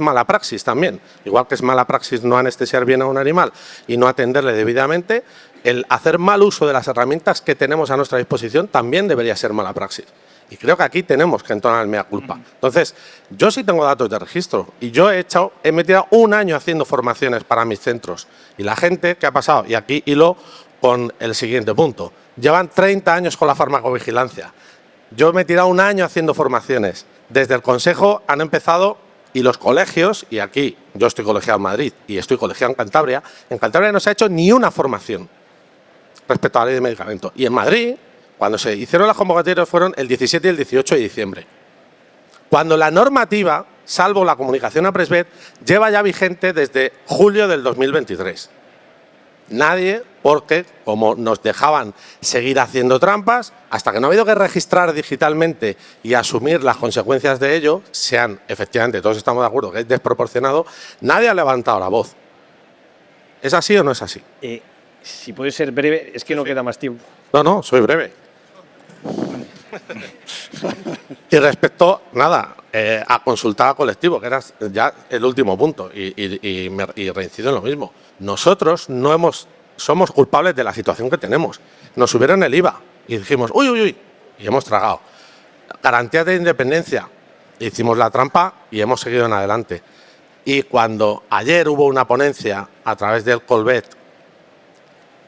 mala praxis también. Igual que es mala praxis no anestesiar bien a un animal y no atenderle debidamente, el hacer mal uso de las herramientas que tenemos a nuestra disposición también debería ser mala praxis. Y creo que aquí tenemos que entonar el mea culpa. Entonces, yo sí tengo datos de registro y yo he metido un año haciendo formaciones para mis centros. Y la gente que ha pasado, y aquí hilo con el siguiente punto, llevan 30 años con la farmacovigilancia. Yo me he tirado un año haciendo formaciones. Desde el Consejo han empezado, y los colegios, y aquí yo estoy colegiado en Madrid y estoy colegiado en Cantabria no se ha hecho ni una formación respecto a la ley de medicamentos. Y en Madrid, cuando se hicieron las convocatorias, fueron el 17 y el 18 de diciembre. Cuando la normativa, salvo la comunicación a Presvet, lleva ya vigente desde julio del 2023. Nadie, porque como nos dejaban seguir haciendo trampas, hasta que no ha habido que registrar digitalmente y asumir las consecuencias de ello, efectivamente, todos estamos de acuerdo que es desproporcionado, nadie ha levantado la voz. ¿Es así o no es así? Si puede ser breve, es que no queda más tiempo. No, soy breve. Y respecto, a consultar a colectivo, que era ya el último punto, y reincido en lo mismo. Nosotros somos culpables de la situación que tenemos. Nos subieron el IVA y dijimos, uy, y hemos tragado. Garantías de independencia, hicimos la trampa y hemos seguido en adelante. Y cuando ayer hubo una ponencia a través del Colvet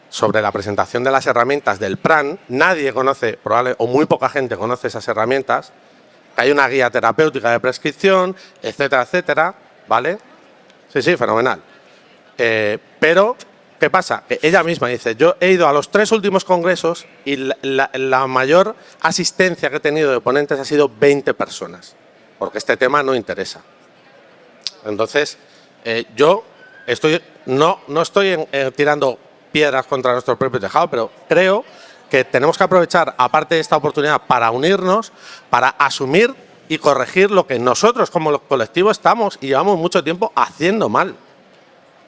sobre la presentación de las herramientas del PRAN, nadie conoce, o muy poca gente conoce esas herramientas, que hay una guía terapéutica de prescripción, etcétera, etcétera, ¿vale? Sí, fenomenal. Pero, ¿qué pasa? Que ella misma dice, yo he ido a los 3 últimos congresos y la mayor asistencia que he tenido de ponentes ha sido 20 personas, porque este tema no interesa. Entonces, yo no estoy tirando piedras contra nuestro propio tejado, pero creo que tenemos que aprovechar, aparte de esta oportunidad, para unirnos, para asumir y corregir lo que nosotros como colectivo estamos y llevamos mucho tiempo haciendo mal.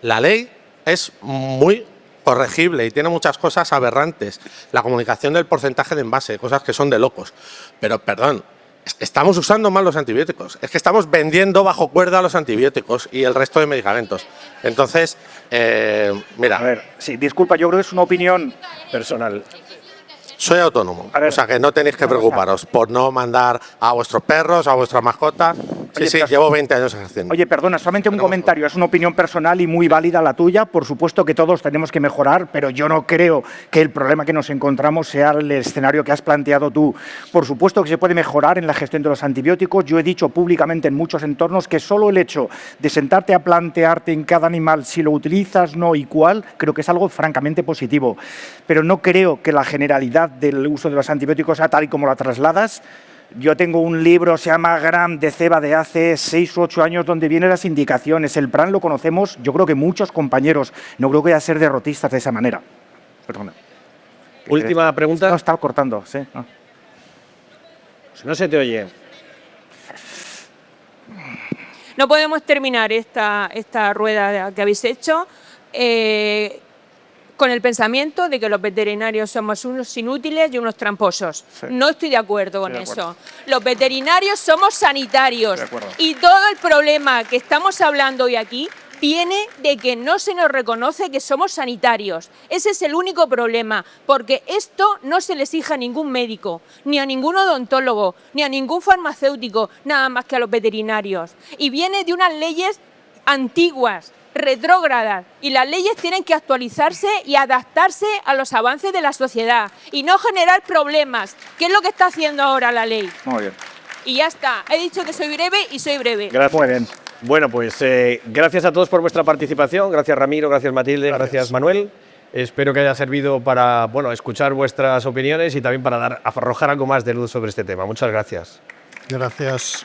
La ley es muy corregible y tiene muchas cosas aberrantes. La comunicación del porcentaje de envase, cosas que son de locos. Pero, perdón, es que estamos usando mal los antibióticos. Es que estamos vendiendo bajo cuerda los antibióticos y el resto de medicamentos. Entonces, mira. A ver, sí, disculpa, yo creo que es una opinión personal. Soy autónomo, o sea que no tenéis que preocuparos por no mandar a vuestros perros, a vuestras mascotas. Sí, llevo 20 años ejerciendo. Oye, perdona, solamente un comentario, es una opinión personal y muy válida la tuya. Por supuesto que todos tenemos que mejorar, pero yo no creo que el problema que nos encontramos sea el escenario que has planteado tú. Por supuesto que se puede mejorar en la gestión de los antibióticos. Yo he dicho públicamente en muchos entornos que solo el hecho de sentarte a plantearte en cada animal si lo utilizas, no y cuál, creo que es algo francamente positivo. Pero no creo que la generalidad del uso de los antibióticos sea tal y como la trasladas. Yo tengo un libro, se llama Gram de Ceba, de hace 6 u 8 años, donde vienen las indicaciones. El PRAN lo conocemos, yo creo que muchos compañeros. No creo que vaya a ser derrotistas de esa manera. Perdona. Última pregunta. No, estaba cortando, sí. No. Si no se te oye. No podemos terminar esta rueda que habéis hecho con el pensamiento de que los veterinarios somos unos inútiles y unos tramposos. Sí. No estoy de acuerdo con Estoy de acuerdo. eso. Los veterinarios somos sanitarios De acuerdo. y todo el problema que estamos hablando hoy aquí viene de que no se nos reconoce que somos sanitarios. Ese es el único problema, porque esto no se le exige a ningún médico, ni a ningún odontólogo, ni a ningún farmacéutico, nada más que a los veterinarios. Y viene de unas leyes antiguas, retrógradas, y las leyes tienen que actualizarse y adaptarse a los avances de la sociedad y no generar problemas, que es lo que está haciendo ahora la ley. Muy bien. Y ya está, he dicho que soy breve y soy breve. Gracias. Muy bien. Bueno, pues gracias a todos por vuestra participación. Gracias Ramiro, gracias Matilde, gracias Manuel. Espero que haya servido para escuchar vuestras opiniones y también para arrojar algo más de luz sobre este tema. Muchas gracias. Gracias.